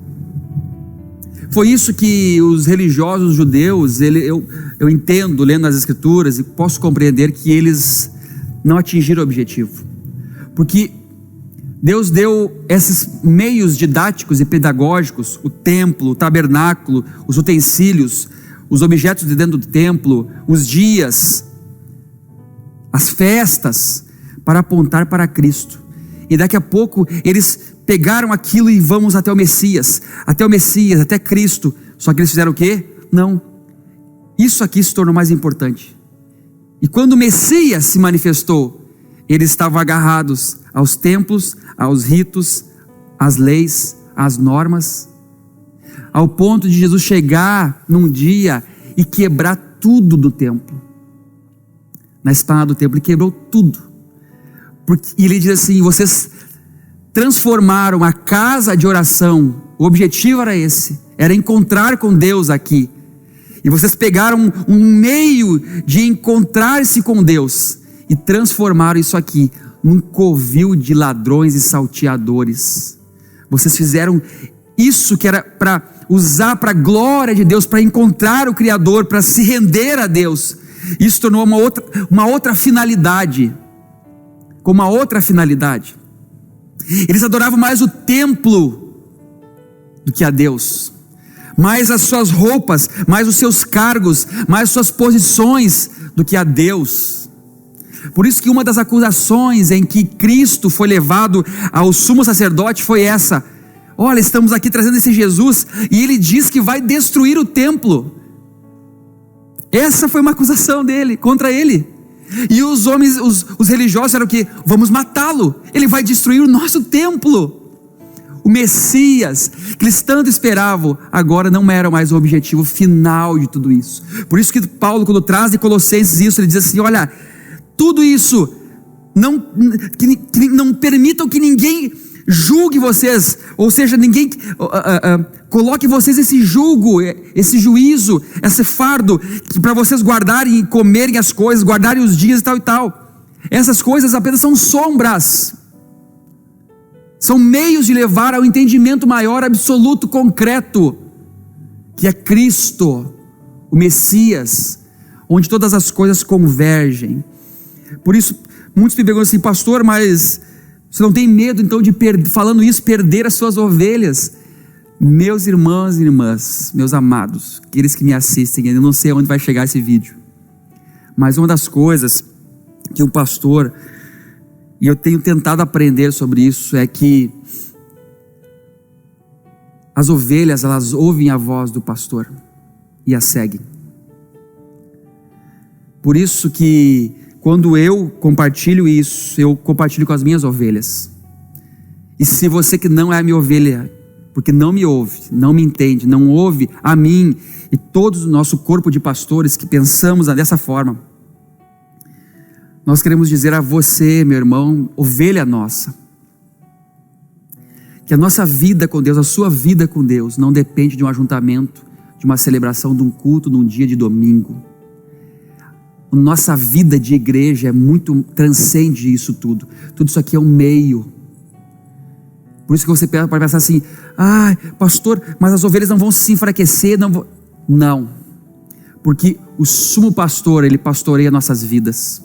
Foi isso que os religiosos judeus, eu entendo, lendo as escrituras, e posso compreender que eles não atingiram o objetivo, porque Deus deu esses meios didáticos e pedagógicos, o templo, o tabernáculo, os utensílios, os objetos de dentro do templo, os dias, as festas, para apontar para Cristo. E daqui a pouco eles pegaram aquilo e vamos até o Messias, até Cristo. Só que eles fizeram o quê? Não, isso aqui se tornou mais importante. E quando o Messias se manifestou, eles estavam agarrados aos templos, aos ritos, às leis, às normas, ao ponto de Jesus chegar num dia e quebrar tudo do templo. Na esplanada do templo, ele quebrou tudo. E ele diz assim: vocês transformaram a casa de oração, o objetivo era esse, era encontrar com Deus aqui, e vocês pegaram um meio de encontrar-se com Deus e transformaram isso aqui num covil de ladrões e salteadores. Vocês fizeram isso que era para usar para a glória de Deus, para encontrar o Criador, para se render a Deus. Isso tornou uma outra finalidade, com uma outra finalidade. Eles adoravam mais o templo do que a Deus, mais as suas roupas, mais os seus cargos, mais as suas posições do que a Deus. Por isso que uma das acusações em que Cristo foi levado ao sumo sacerdote foi essa: olha, estamos aqui trazendo esse Jesus e ele diz que vai destruir o templo. Essa foi uma acusação dele, contra ele. E os homens, os religiosos eram o quê? Vamos matá-lo, ele vai destruir o nosso templo. O Messias, que eles tanto esperavam, agora não era mais o objetivo final de tudo isso. Por isso que Paulo, quando traz de Colossenses isso, ele diz assim: olha, tudo isso, não permitam que ninguém julgue vocês, ou seja, ninguém coloque vocês esse julgo, esse juízo, esse fardo, para vocês guardarem e comerem as coisas, guardarem os dias e tal e tal. Essas coisas apenas são sombras, são meios de levar ao entendimento maior, absoluto, concreto, que é Cristo, o Messias, onde todas as coisas convergem. Por isso, muitos me perguntam assim: pastor, mas você não tem medo então de, falando isso, perder as suas ovelhas? Meus irmãos e irmãs, meus amados, aqueles que me assistem, eu não sei aonde vai chegar esse vídeo, mas uma das coisas que um pastor, e eu tenho tentado aprender sobre isso, é que as ovelhas, elas ouvem a voz do pastor e a seguem. Por isso que quando eu compartilho isso, eu compartilho com as minhas ovelhas. E se você que não é a minha ovelha, porque não me ouve, não me entende, não ouve a mim e todo o nosso corpo de pastores que pensamos dessa forma, nós queremos dizer a você, meu irmão, ovelha nossa, que a nossa vida com Deus, a sua vida com Deus, não depende de um ajuntamento, de uma celebração, de um culto, num dia de domingo. Nossa vida de igreja é muito, transcende isso tudo. Tudo isso aqui é um meio. Por isso que você pode pensar assim: pastor, mas as ovelhas não vão se enfraquecer, não, porque o sumo pastor, ele pastoreia nossas vidas.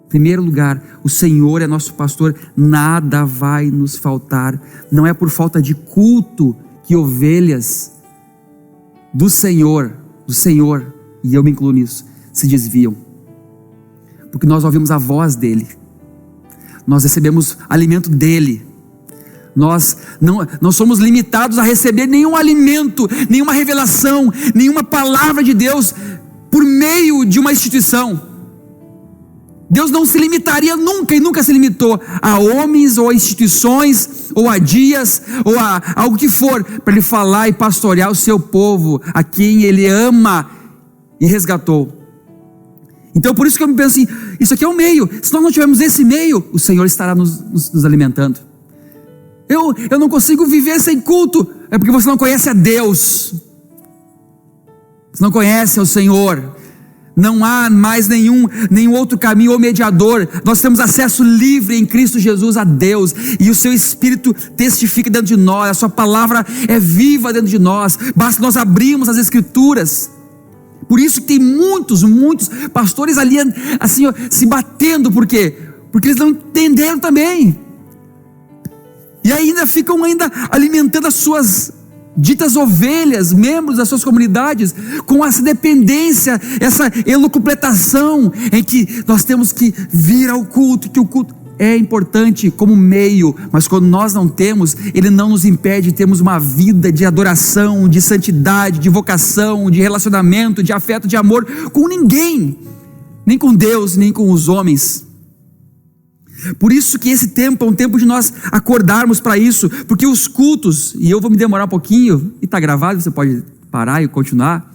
Em primeiro lugar, o Senhor é nosso pastor, nada vai nos faltar. Não é por falta de culto que ovelhas do Senhor, e eu me incluo nisso, se desviam, porque nós ouvimos a voz dele, nós recebemos alimento dele. Nós não somos limitados a receber nenhum alimento, nenhuma revelação, nenhuma palavra de Deus por meio de uma instituição. Deus não se limitaria nunca, e nunca se limitou a homens ou a instituições ou a dias ou a algo que for, para ele falar e pastorear o seu povo, a quem ele ama e resgatou. Então por isso que eu penso assim, isso aqui é o meio. Se nós não tivermos esse meio, o Senhor estará nos alimentando. Eu não consigo viver sem culto. É porque você não conhece a Deus. Você não conhece o Senhor. Não há mais nenhum outro caminho ou mediador. Nós temos acesso livre em Cristo Jesus a Deus, e o seu Espírito testifica dentro de nós. A sua palavra é viva dentro de nós. Basta nós abrirmos as Escrituras. Por isso que tem muitos pastores ali assim, ó, se batendo. Por quê? Porque eles não entenderam também, e ainda ficam alimentando as suas ditas ovelhas, membros das suas comunidades, com essa dependência, essa elucupletação em que nós temos que vir ao culto, que o culto é importante como meio, mas quando nós não temos, ele não nos impede de termos uma vida de adoração, de santidade, de vocação, de relacionamento, de afeto, de amor com ninguém, nem com Deus, nem com os homens. Por isso que esse tempo é um tempo de nós acordarmos para isso, porque os cultos, e eu vou me demorar um pouquinho, e está gravado, você pode parar e continuar.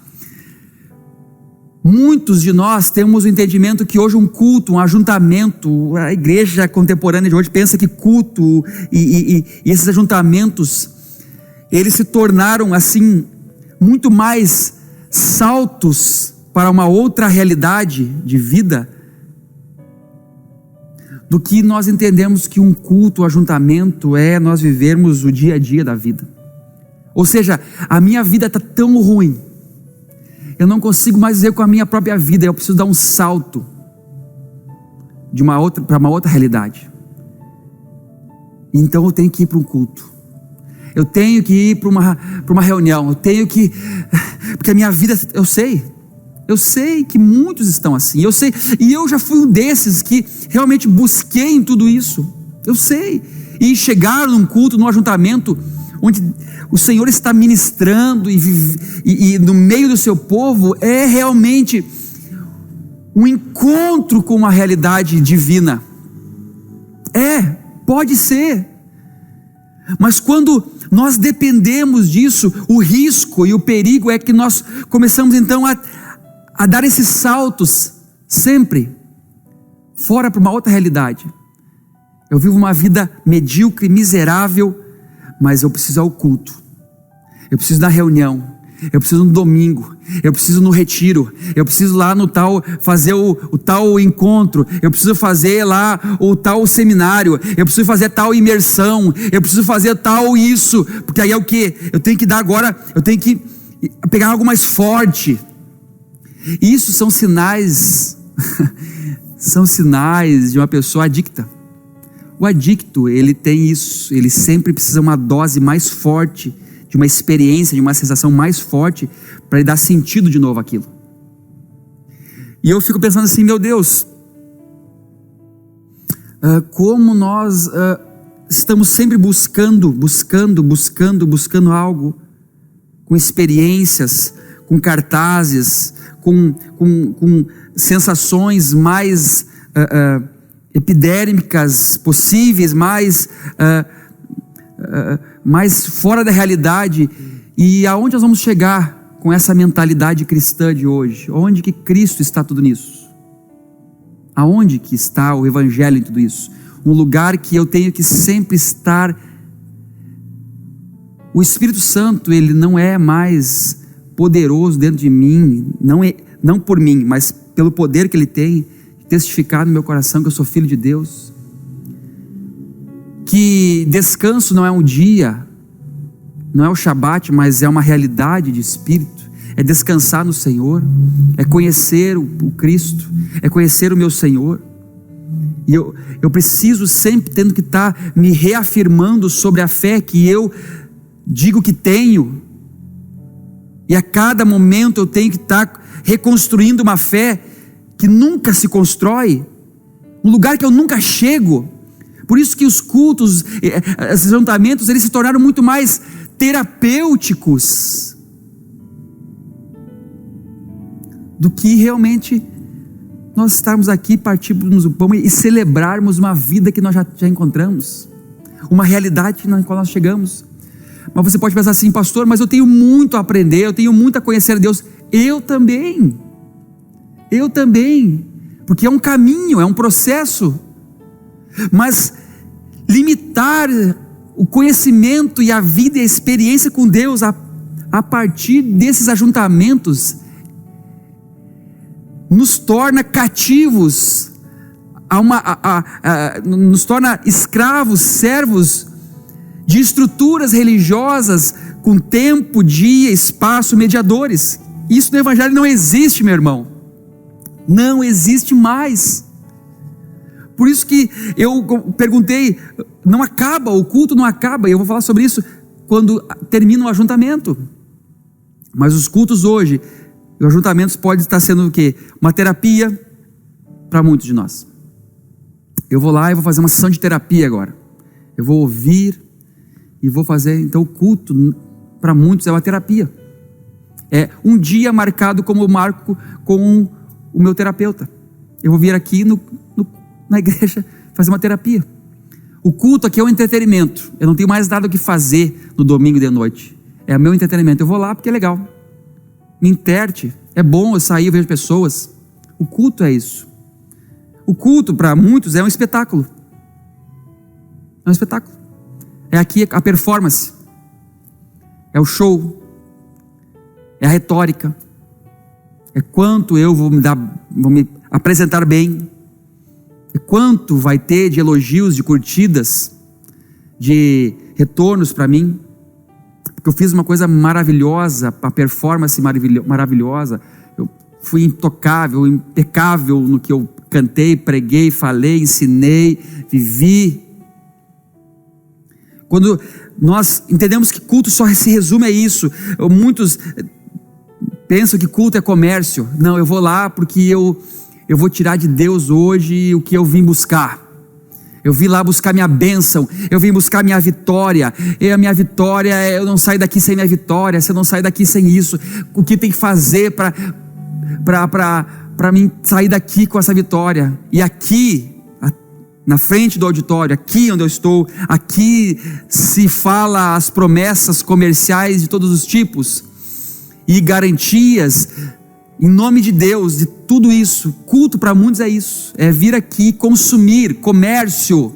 Muitos de nós temos o entendimento que hoje um culto, um ajuntamento, a igreja contemporânea de hoje pensa que culto e esses ajuntamentos, eles se tornaram assim, muito mais saltos para uma outra realidade de vida, do que nós entendemos que um culto, um ajuntamento é nós vivermos o dia a dia da vida. Ou seja, a minha vida está tão ruim, eu não consigo mais viver com a minha própria vida, eu preciso dar um salto para uma outra realidade. Então eu tenho que ir para um culto, eu tenho que ir para uma reunião, porque a minha vida, eu sei que muitos estão assim, eu sei, e eu já fui um desses que realmente busquei em tudo isso, eu sei, e chegar num culto, num ajuntamento, onde o Senhor está ministrando e no meio do seu povo, é realmente um encontro com uma realidade divina, pode ser, mas quando nós dependemos disso, o risco e o perigo é que nós começamos então a dar esses saltos sempre fora para uma outra realidade. Eu vivo uma vida medíocre, miserável, mas eu preciso ir ao culto, eu preciso da reunião, eu preciso no domingo, eu preciso no retiro, eu preciso lá no tal, fazer o tal encontro, eu preciso fazer lá o tal seminário, eu preciso fazer tal imersão, eu preciso fazer tal isso, porque aí é o que? Eu tenho que dar agora, eu tenho que pegar algo mais forte. Isso são sinais, são sinais de uma pessoa adicta. O adicto, ele tem isso, ele sempre precisa uma dose mais forte, de uma experiência, de uma sensação mais forte, para ele dar sentido de novo àquilo. E eu fico pensando assim, meu Deus, como nós estamos sempre buscando algo, com experiências, com cartazes, com sensações mais epidérmicas possíveis, mais fora da realidade. E aonde nós vamos chegar com essa mentalidade cristã de hoje? Onde que Cristo está tudo nisso? Aonde que está o Evangelho em tudo isso? Um lugar que eu tenho que sempre estar. O Espírito Santo, ele não é mais poderoso dentro de mim, não por mim, mas pelo poder que ele tem de testificar no meu coração que eu sou filho de Deus, que descanso não é um dia, não é o Shabat, mas é uma realidade de espírito, é descansar no Senhor, é conhecer o Cristo, é conhecer o meu Senhor, e eu preciso sempre tendo que estar me reafirmando sobre a fé que eu digo que tenho, e a cada momento eu tenho que estar reconstruindo uma fé que nunca se constrói, um lugar que eu nunca chego. Por isso que os cultos, os ajuntamentos, eles se tornaram muito mais terapêuticos do que realmente nós estarmos aqui, partirmos o pão e celebrarmos uma vida que nós já encontramos, uma realidade na qual nós chegamos. Mas você pode pensar assim, pastor, mas eu tenho muito a aprender, eu tenho muito a conhecer a Deus. Eu também. Eu também, porque é um caminho, é um processo. Mas limitar o conhecimento e a vida e a experiência com Deus a partir desses ajuntamentos nos torna cativos, nos torna escravos, servos de estruturas religiosas com tempo, dia, espaço, mediadores. Isso no Evangelho não existe, meu irmão. Não existe mais. Por isso que eu perguntei, não acaba, o culto não acaba, e eu vou falar sobre isso quando termina o ajuntamento. Mas os cultos hoje, os ajuntamentos podem estar sendo o quê? Uma terapia para muitos de nós. Eu vou lá e vou fazer uma sessão de terapia agora. Eu vou ouvir e vou fazer, então o culto para muitos é uma terapia. É um dia marcado como eu marco com o meu terapeuta. Eu vou vir aqui na igreja fazer uma terapia. O culto aqui é um entretenimento. Eu não tenho mais nada o que fazer no domingo de noite. É o meu entretenimento. Eu vou lá porque é legal. Me interte. É bom eu sair, eu vejo pessoas. O culto é isso. O culto para muitos é um espetáculo. É um espetáculo. É aqui a performance. É o show. É a retórica. É quanto eu vou me apresentar bem. É quanto vai ter de elogios, de curtidas, de retornos para mim. Porque eu fiz uma coisa maravilhosa, a performance maravilhosa. Eu fui intocável, impecável no que eu cantei, preguei, falei, ensinei, vivi. Quando nós entendemos que culto só se resume a isso, muitos pensam que culto é comércio. Não, eu vou lá porque eu vou tirar de Deus hoje o que eu vim buscar. Eu vim lá buscar minha bênção, eu vim buscar minha vitória, e a minha vitória, eu não saio daqui sem minha vitória, você não sai daqui sem isso. O que tem que fazer para mim sair daqui com essa vitória? E aqui, na frente do auditório, aqui onde eu estou, aqui se fala as promessas comerciais de todos os tipos e garantias em nome de Deus, de tudo isso. Culto para muitos é isso, é vir aqui consumir, comércio.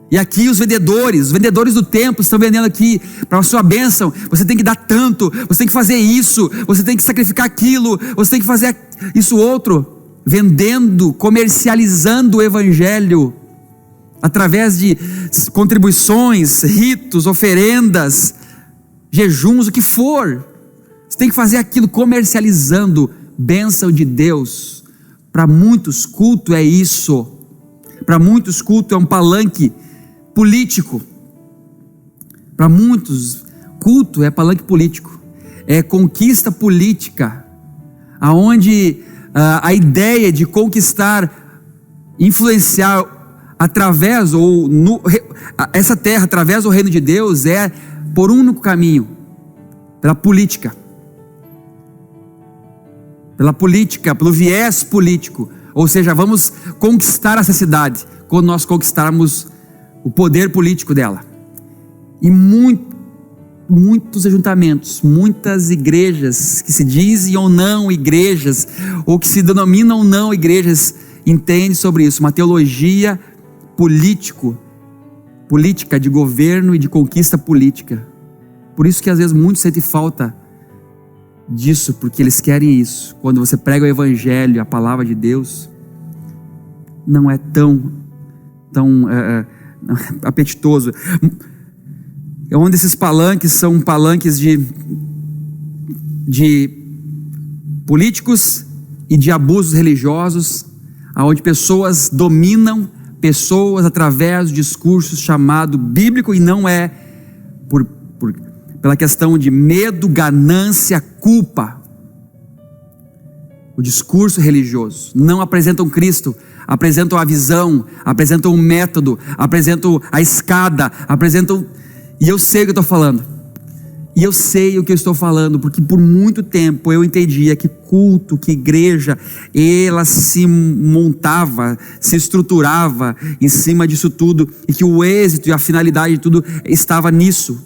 E aqui os vendedores do templo estão vendendo aqui para a sua bênção. Você tem que dar tanto, você tem que fazer isso, você tem que sacrificar aquilo, você tem que fazer isso outro. Vendendo, comercializando o evangelho através de contribuições, ritos, oferendas, jejuns, o que for. Você tem que fazer aquilo, comercializando bênção de Deus. Para muitos, culto é isso. Para muitos, culto é um palanque político. Para muitos, culto é palanque político, é conquista política, aonde a ideia de conquistar, influenciar através essa terra, através do reino de Deus, é por um único caminho, pela política, pelo viés político. Ou seja, vamos conquistar essa cidade quando nós conquistarmos o poder político dela. E muitos ajuntamentos, muitas igrejas que se dizem ou não igrejas, ou que se denominam ou não igrejas, entendem sobre isso, uma teologia política de governo e de conquista política. Por isso que às vezes muitos sentem falta disso, porque eles querem isso. Quando você prega o evangelho, a palavra de Deus, não é tão apetitoso. Onde esses palanques são palanques de políticos e de abusos religiosos, onde pessoas dominam pessoas através de discursos chamado bíblico, e não é pela questão de medo, ganância, culpa. O discurso religioso não apresentam Cristo, apresentam a visão, apresentam o método, apresentam a escada, e eu sei o que eu estou falando, e eu sei o que eu estou falando, porque por muito tempo eu entendia que culto, que igreja, ela se montava, se estruturava em cima disso tudo, e que o êxito e a finalidade de tudo estava nisso.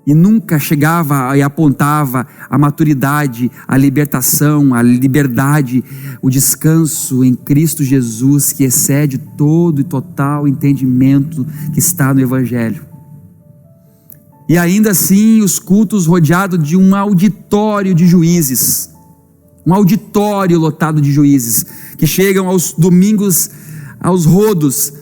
e nunca chegava e apontava a maturidade, a libertação, a liberdade, o descanso em Cristo Jesus, que excede todo e total entendimento que está no Evangelho. E ainda assim os cultos rodeados de um auditório de juízes, um auditório lotado de juízes, que chegam aos domingos, aos rodos,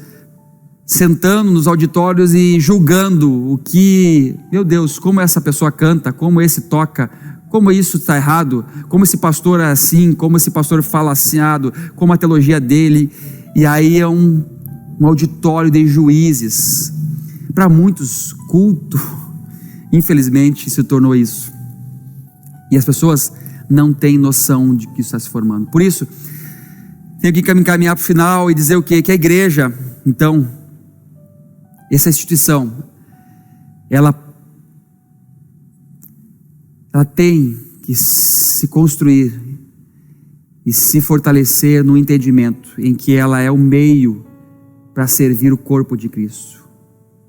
sentando nos auditórios e julgando o que, meu Deus, como essa pessoa canta, como esse toca, como isso está errado, como esse pastor é assim, como esse pastor fala assinado, como a teologia dele. E aí é um auditório de juízes. Para muitos, culto, infelizmente, se tornou isso. E as pessoas não têm noção de que isso está se formando. Por isso, tenho que me encaminhar para o final e dizer o quê? Que a igreja, então, essa instituição, ela tem que se construir e se fortalecer no entendimento em que ela é o meio para servir o corpo de Cristo,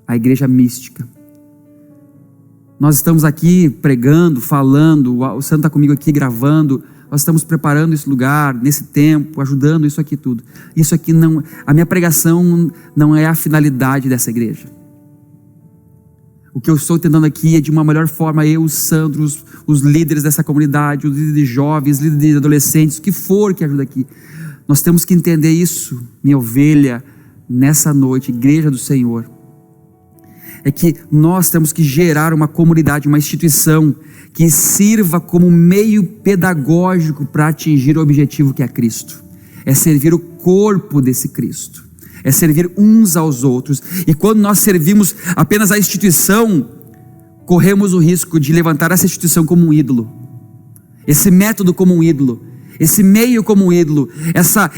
a igreja mística. Nós estamos aqui pregando, falando, o Santo está comigo aqui gravando, nós estamos preparando esse lugar, nesse tempo, ajudando isso aqui tudo. Isso aqui não, a minha pregação não é a finalidade dessa igreja. O que eu estou tentando aqui é de uma melhor forma, eu, o Sandro, os líderes dessa comunidade, os líderes de jovens, líderes de adolescentes, o que for que ajuda aqui. Nós temos que entender isso, minha ovelha, nessa noite, igreja do Senhor. É que nós temos que gerar uma comunidade, uma instituição que sirva como meio pedagógico para atingir o objetivo que é Cristo. É servir o corpo desse Cristo. É servir uns aos outros. E quando nós servimos apenas a instituição, corremos o risco de levantar essa instituição como um ídolo. Esse método como um ídolo. Esse meio como um ídolo.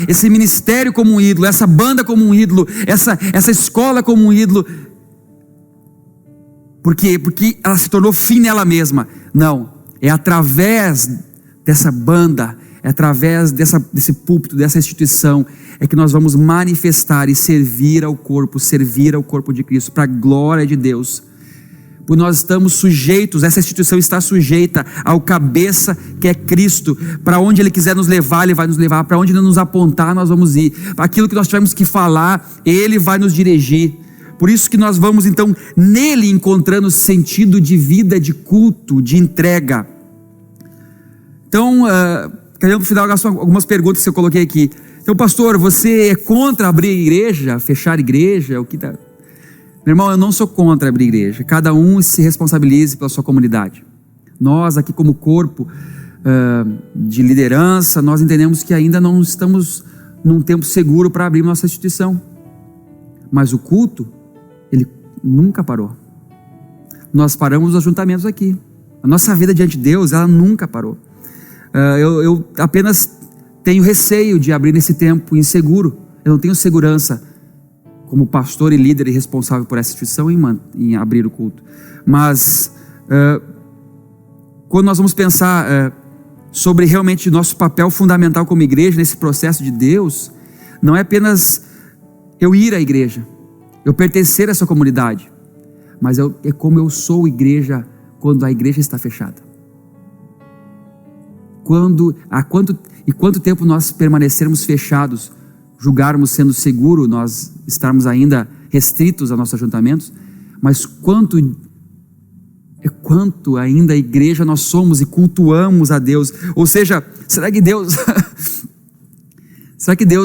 Esse ministério como um ídolo. Essa banda como um ídolo. Essa escola como um ídolo. Por quê? Porque ela se tornou fim nela mesma. Não, é através dessa banda, é através desse púlpito, dessa instituição, é que nós vamos manifestar e servir ao corpo de Cristo, para a glória de Deus. Porque nós estamos sujeitos, essa instituição está sujeita ao cabeça que é Cristo. Para onde Ele quiser nos levar, Ele vai nos levar. Para onde Ele nos apontar, nós vamos ir. Para aquilo que nós tivermos que falar, Ele vai nos dirigir. Por isso que nós vamos então nele encontrando sentido de vida, de culto, de entrega. Então, querendo no final algumas perguntas que eu coloquei aqui. Então, pastor, você é contra abrir igreja, fechar igreja? O que tá? Meu irmão, eu não sou contra abrir igreja. Cada um se responsabilize pela sua comunidade. Nós aqui como corpo de liderança, nós entendemos que ainda não estamos num tempo seguro para abrir nossa instituição. Mas o culto, ele nunca parou. Nós paramos os ajuntamentos aqui. A nossa vida diante de Deus, ela nunca parou. Eu apenas tenho receio de abrir nesse tempo inseguro. Eu não tenho segurança como pastor e líder e responsável por essa instituição em abrir o culto. Mas quando nós vamos pensar sobre realmente nosso papel fundamental como igreja nesse processo de Deus, não é apenas eu ir à igreja, eu pertencer a essa comunidade, mas é como eu sou igreja quando a igreja está fechada. Quanto tempo nós permanecermos fechados, julgarmos sendo seguro, nós estarmos ainda restritos a nossos ajuntamentos, mas quanto ainda a igreja nós somos e cultuamos a Deus. Ou seja, será que Deus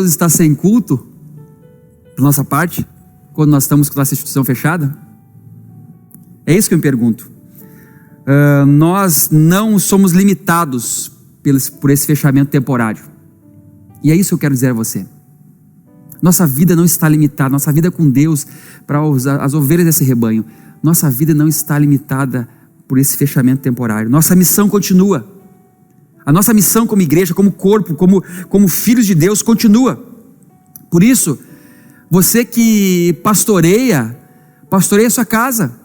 está sem culto da nossa parte, quando nós estamos com a nossa instituição fechada? É isso que eu me pergunto. Nós não somos limitados por esse fechamento temporário, e é isso que eu quero dizer a você. Nossa vida não está limitada, nossa vida com Deus, para as ovelhas desse rebanho, nossa vida não está limitada por esse fechamento temporário. Nossa missão continua. A nossa missão como igreja, como corpo, como filhos de Deus, continua. Por isso, você que pastoreia a sua casa.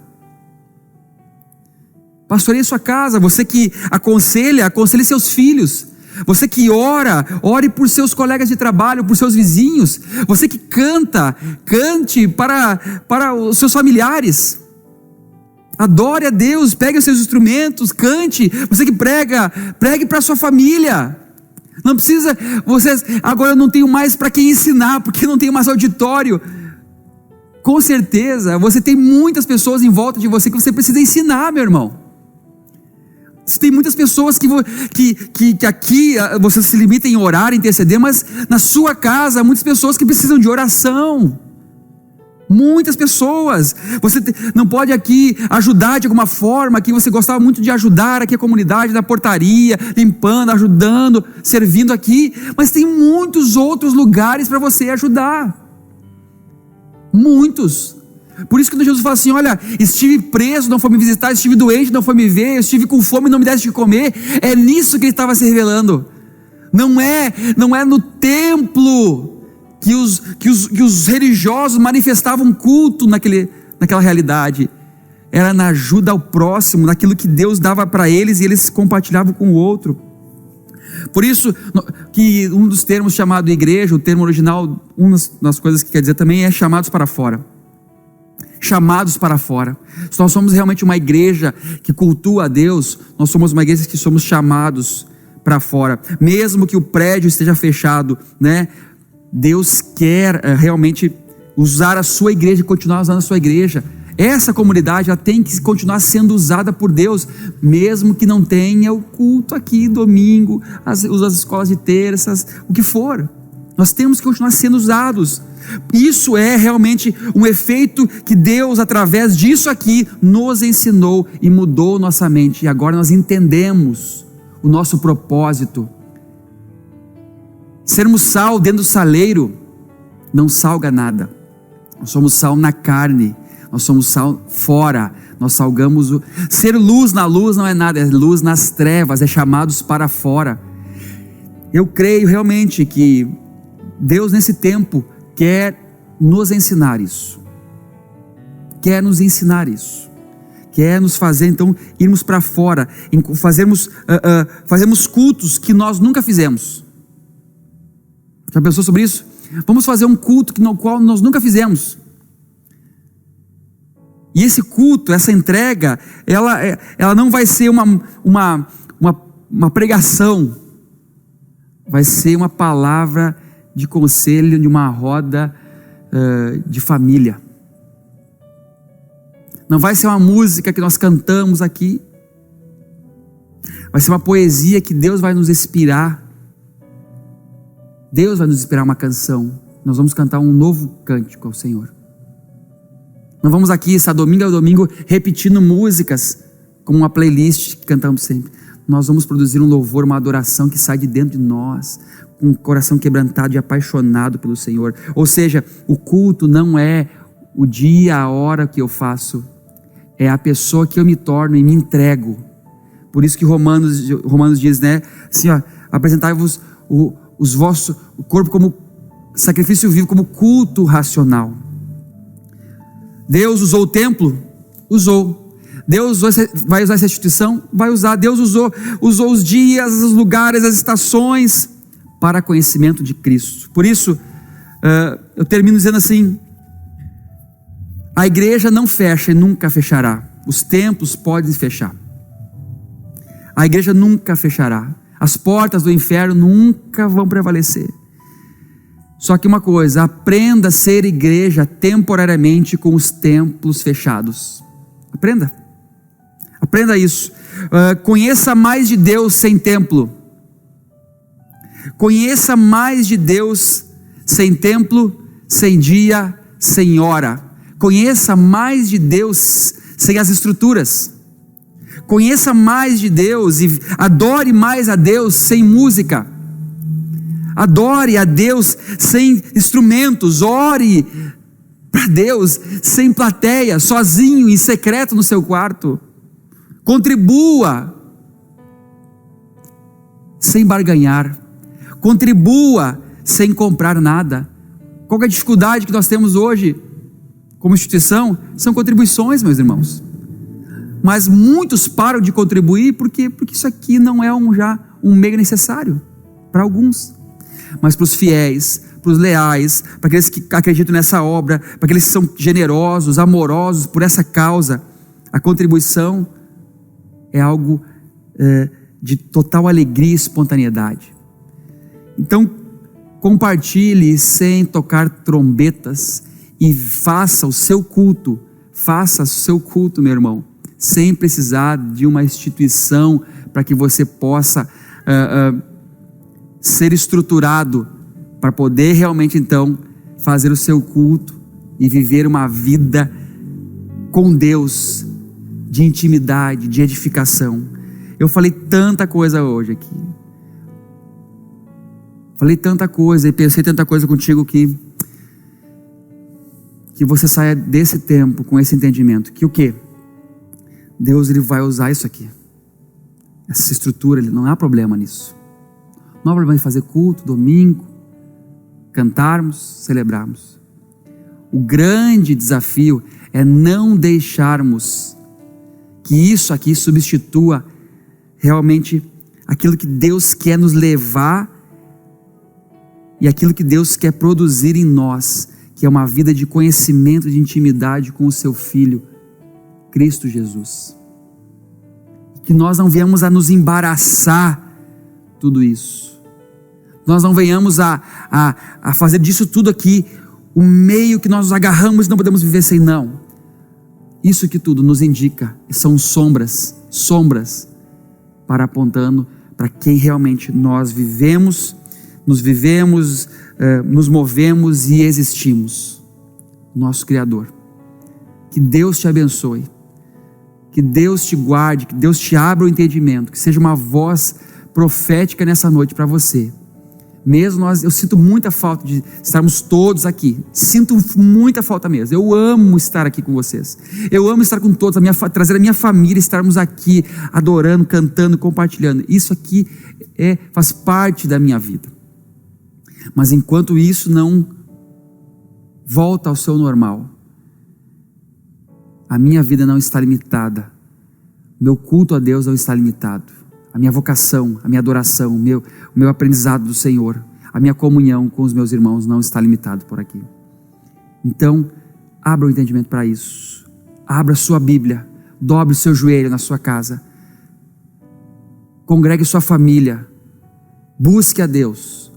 Pastoreie sua casa. Você que aconselhe seus filhos. Você que ore por seus colegas de trabalho, por seus vizinhos. Você que cante para os seus familiares. Adore a Deus, pegue os seus instrumentos, cante. Você que prega, pregue para a sua família. Não precisa, vocês, agora eu não tenho mais para quem ensinar, porque não tenho mais auditório. Com certeza, você tem muitas pessoas em volta de você que você precisa ensinar, meu irmão. Você tem muitas pessoas que aqui você se limita em orar, em interceder, mas na sua casa há muitas pessoas que precisam de oração. Muitas pessoas. Você não pode aqui ajudar de alguma forma, que você gostava muito de ajudar aqui a comunidade, na portaria, limpando, ajudando, servindo aqui, mas tem muitos outros lugares para você ajudar. Muitos. Por isso que Jesus fala assim: olha, estive preso, não foi me visitar, estive doente, não foi me ver, estive com fome, não me deste de comer. É nisso que ele estava se revelando. Não é no templo que os religiosos manifestavam culto naquela realidade. Era na ajuda ao próximo, naquilo que Deus dava para eles e eles compartilhavam com o outro. Por isso que um dos termos chamado igreja, o termo original, uma das coisas que quer dizer também é chamados para fora. Chamados para fora. Se nós somos realmente uma igreja que cultua a Deus, nós somos uma igreja que somos chamados para fora. Mesmo que o prédio esteja fechado, né? Deus quer realmente usar a sua igreja e continuar usando a sua igreja. Essa comunidade, ela tem que continuar sendo usada por Deus, mesmo que não tenha o culto aqui domingo, as escolas de terças, o que for. Nós temos que continuar sendo usados. Isso é realmente um efeito que Deus, através disso aqui, nos ensinou e mudou nossa mente. E agora nós entendemos o nosso propósito. Sermos sal dentro do saleiro não salga nada. Nós somos sal na carne, nós somos sal fora. Nós salgamos ser luz na luz não é nada, é luz nas trevas, é chamados para fora. Eu creio realmente que Deus nesse tempo quer nos ensinar isso. Quer nos ensinar isso. Quer nos fazer então irmos para fora, fazermos cultos que nós nunca fizemos. Já pensou sobre isso? Vamos fazer um culto no qual nós nunca fizemos. E esse culto, essa entrega, ela não vai ser uma pregação. Vai ser uma palavra de conselho, de uma roda de família. Não vai ser uma música que nós cantamos aqui. Vai ser uma poesia que Deus vai nos inspirar. Deus vai nos inspirar uma canção. Nós vamos cantar um novo cântico ao Senhor. Não vamos aqui, está domingo a domingo, repetindo músicas como uma playlist que cantamos sempre. Nós vamos produzir um louvor, uma adoração que sai de dentro de nós, com o coração quebrantado e apaixonado pelo Senhor. Ou seja, o culto não é o dia, a hora que eu faço, é a pessoa que eu me torno e me entrego. Por isso que Romanos diz, né, assim, ó, apresentai-vos o corpo como sacrifício vivo, como culto racional. Deus usou o templo? Usou. Deus vai usar essa instituição? Vai usar. Deus usou os dias, os lugares, as estações para conhecimento de Cristo. Por isso, eu termino dizendo assim: a igreja não fecha e nunca fechará. Os templos podem fechar. A igreja nunca fechará. As portas do inferno nunca vão prevalecer. Só que uma coisa, aprenda a ser igreja temporariamente com os templos fechados. Aprenda isso. Conheça mais de Deus sem templo. Conheça mais de Deus sem templo, sem dia, sem hora. Conheça mais de Deus sem as estruturas. Conheça mais de Deus e adore mais a Deus sem música. Adore a Deus sem instrumentos. Ore para Deus sem plateia, sozinho, em secreto no seu quarto. Contribua sem barganhar. Contribua sem comprar nada. Qual é a dificuldade que nós temos hoje como instituição? São contribuições, meus irmãos. Mas muitos param de contribuir porque isso aqui não é já um meio necessário para alguns. Mas para os fiéis, para os leais, para aqueles que acreditam nessa obra, para aqueles que são generosos, amorosos por essa causa, A contribuição é algo de total alegria e espontaneidade. Então, compartilhe sem tocar trombetas e faça o seu culto, meu irmão, sem precisar de uma instituição para que você possa ser estruturado para poder realmente então fazer o seu culto e viver uma vida com Deus, de intimidade, de edificação. Eu falei tanta coisa hoje aqui, falei tanta coisa e pensei tanta coisa contigo que você saia desse tempo com esse entendimento, que o quê? Deus, Ele vai usar isso aqui, essa estrutura, não há problema nisso, não há problema em fazer culto, domingo, cantarmos, celebrarmos. O grande desafio é não deixarmos que isso aqui substitua realmente aquilo que Deus quer nos levar e aquilo que Deus quer produzir em nós, que é uma vida de conhecimento, de intimidade com o seu Filho, Cristo Jesus. Que nós não venhamos a nos embaraçar tudo isso. Nós não venhamos a fazer disso tudo aqui o meio que nós nos agarramos e não podemos viver sem, não. Isso que tudo nos indica são sombras para apontando para quem realmente nós vivemos, nos movemos e existimos. Nosso Criador. Que Deus te abençoe, que Deus te guarde, que Deus te abra o entendimento, que seja uma voz profética nessa noite para você. Mesmo eu sinto muita falta de estarmos todos aqui, sinto muita falta mesmo. Eu amo estar aqui com vocês, eu amo estar com todos, trazer a minha família, estarmos aqui adorando, cantando, compartilhando. Isso aqui faz parte da minha vida. Mas enquanto isso não volta ao seu normal, a minha vida não está limitada, meu culto a Deus não está limitado, a minha vocação, a minha adoração, o meu aprendizado do Senhor, a minha comunhão com os meus irmãos não está limitado por aqui. Então, abra o entendimento para isso, abra sua Bíblia, dobre o seu joelho na sua casa, congregue sua família, busque a Deus,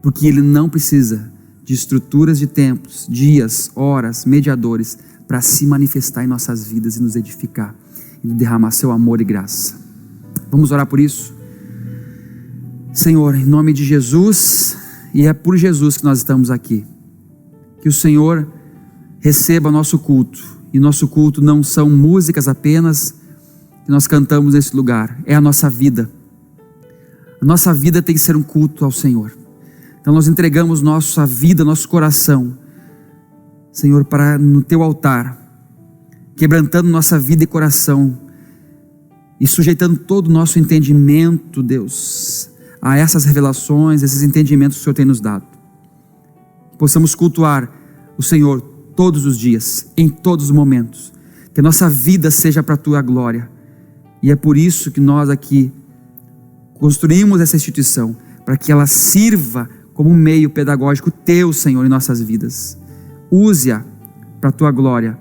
porque Ele não precisa de estruturas de tempos, dias, horas, mediadores, para se manifestar em nossas vidas e nos edificar, e derramar seu amor e graça. Vamos orar por isso? Senhor, em nome de Jesus, e é por Jesus que nós estamos aqui, que o Senhor receba nosso culto, e nosso culto não são músicas apenas que nós cantamos nesse lugar, é a nossa vida. A nossa vida tem que ser um culto ao Senhor. Então nós entregamos nossa vida, nosso coração, Senhor, no teu altar, quebrantando nossa vida e coração, e sujeitando todo o nosso entendimento, Deus, a essas revelações, esses entendimentos que o Senhor tem nos dado. Que possamos cultuar o Senhor todos os dias, em todos os momentos, que a nossa vida seja para a tua glória, e é por isso que nós aqui construímos essa instituição, para que ela sirva como um meio pedagógico teu, Senhor, em nossas vidas. Use-a para a tua glória,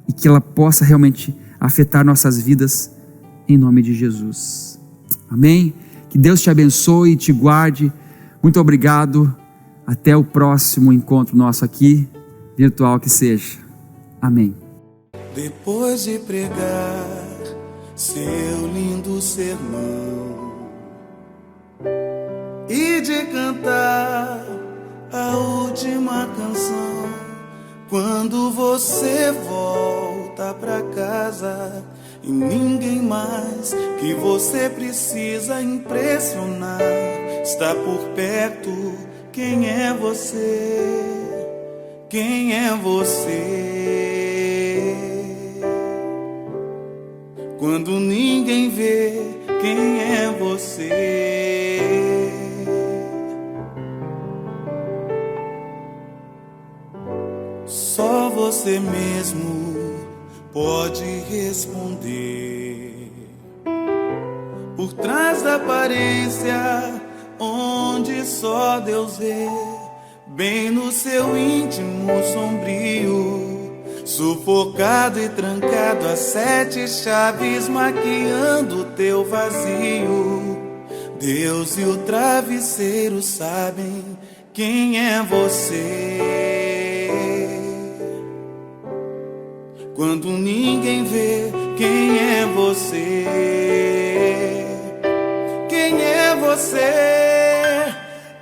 e que ela possa realmente afetar nossas vidas, em nome de Jesus. Amém? Que Deus te abençoe e te guarde. Muito obrigado. Até o próximo encontro nosso aqui, virtual que seja. Amém. Depois de pregar seu lindo sermão e de cantar a última canção, quando você volta pra casa e ninguém mais que você precisa impressionar está por perto, quem é você? Quem é você? Quando ninguém vê, quem é você? Só você mesmo pode responder. Por trás da aparência, onde só Deus vê, bem no seu íntimo sombrio, sufocado e trancado a 7 chaves, maquiando teu vazio. Deus e o travesseiro sabem quem é você. Quando ninguém vê, quem é você? Quem é você?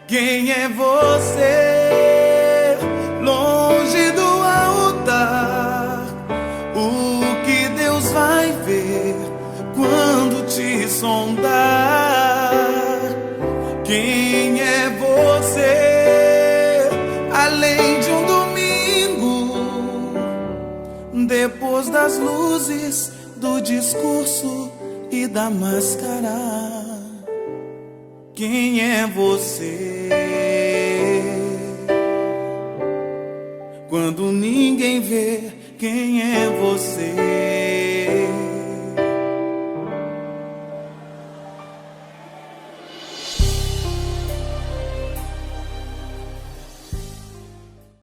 Quem é você? Longe do altar, o que Deus vai ver quando te sondar? Quem é você? Além de um domingo, depois das luzes, do discurso e da máscara. Quem é você? Quando ninguém vê, quem é você?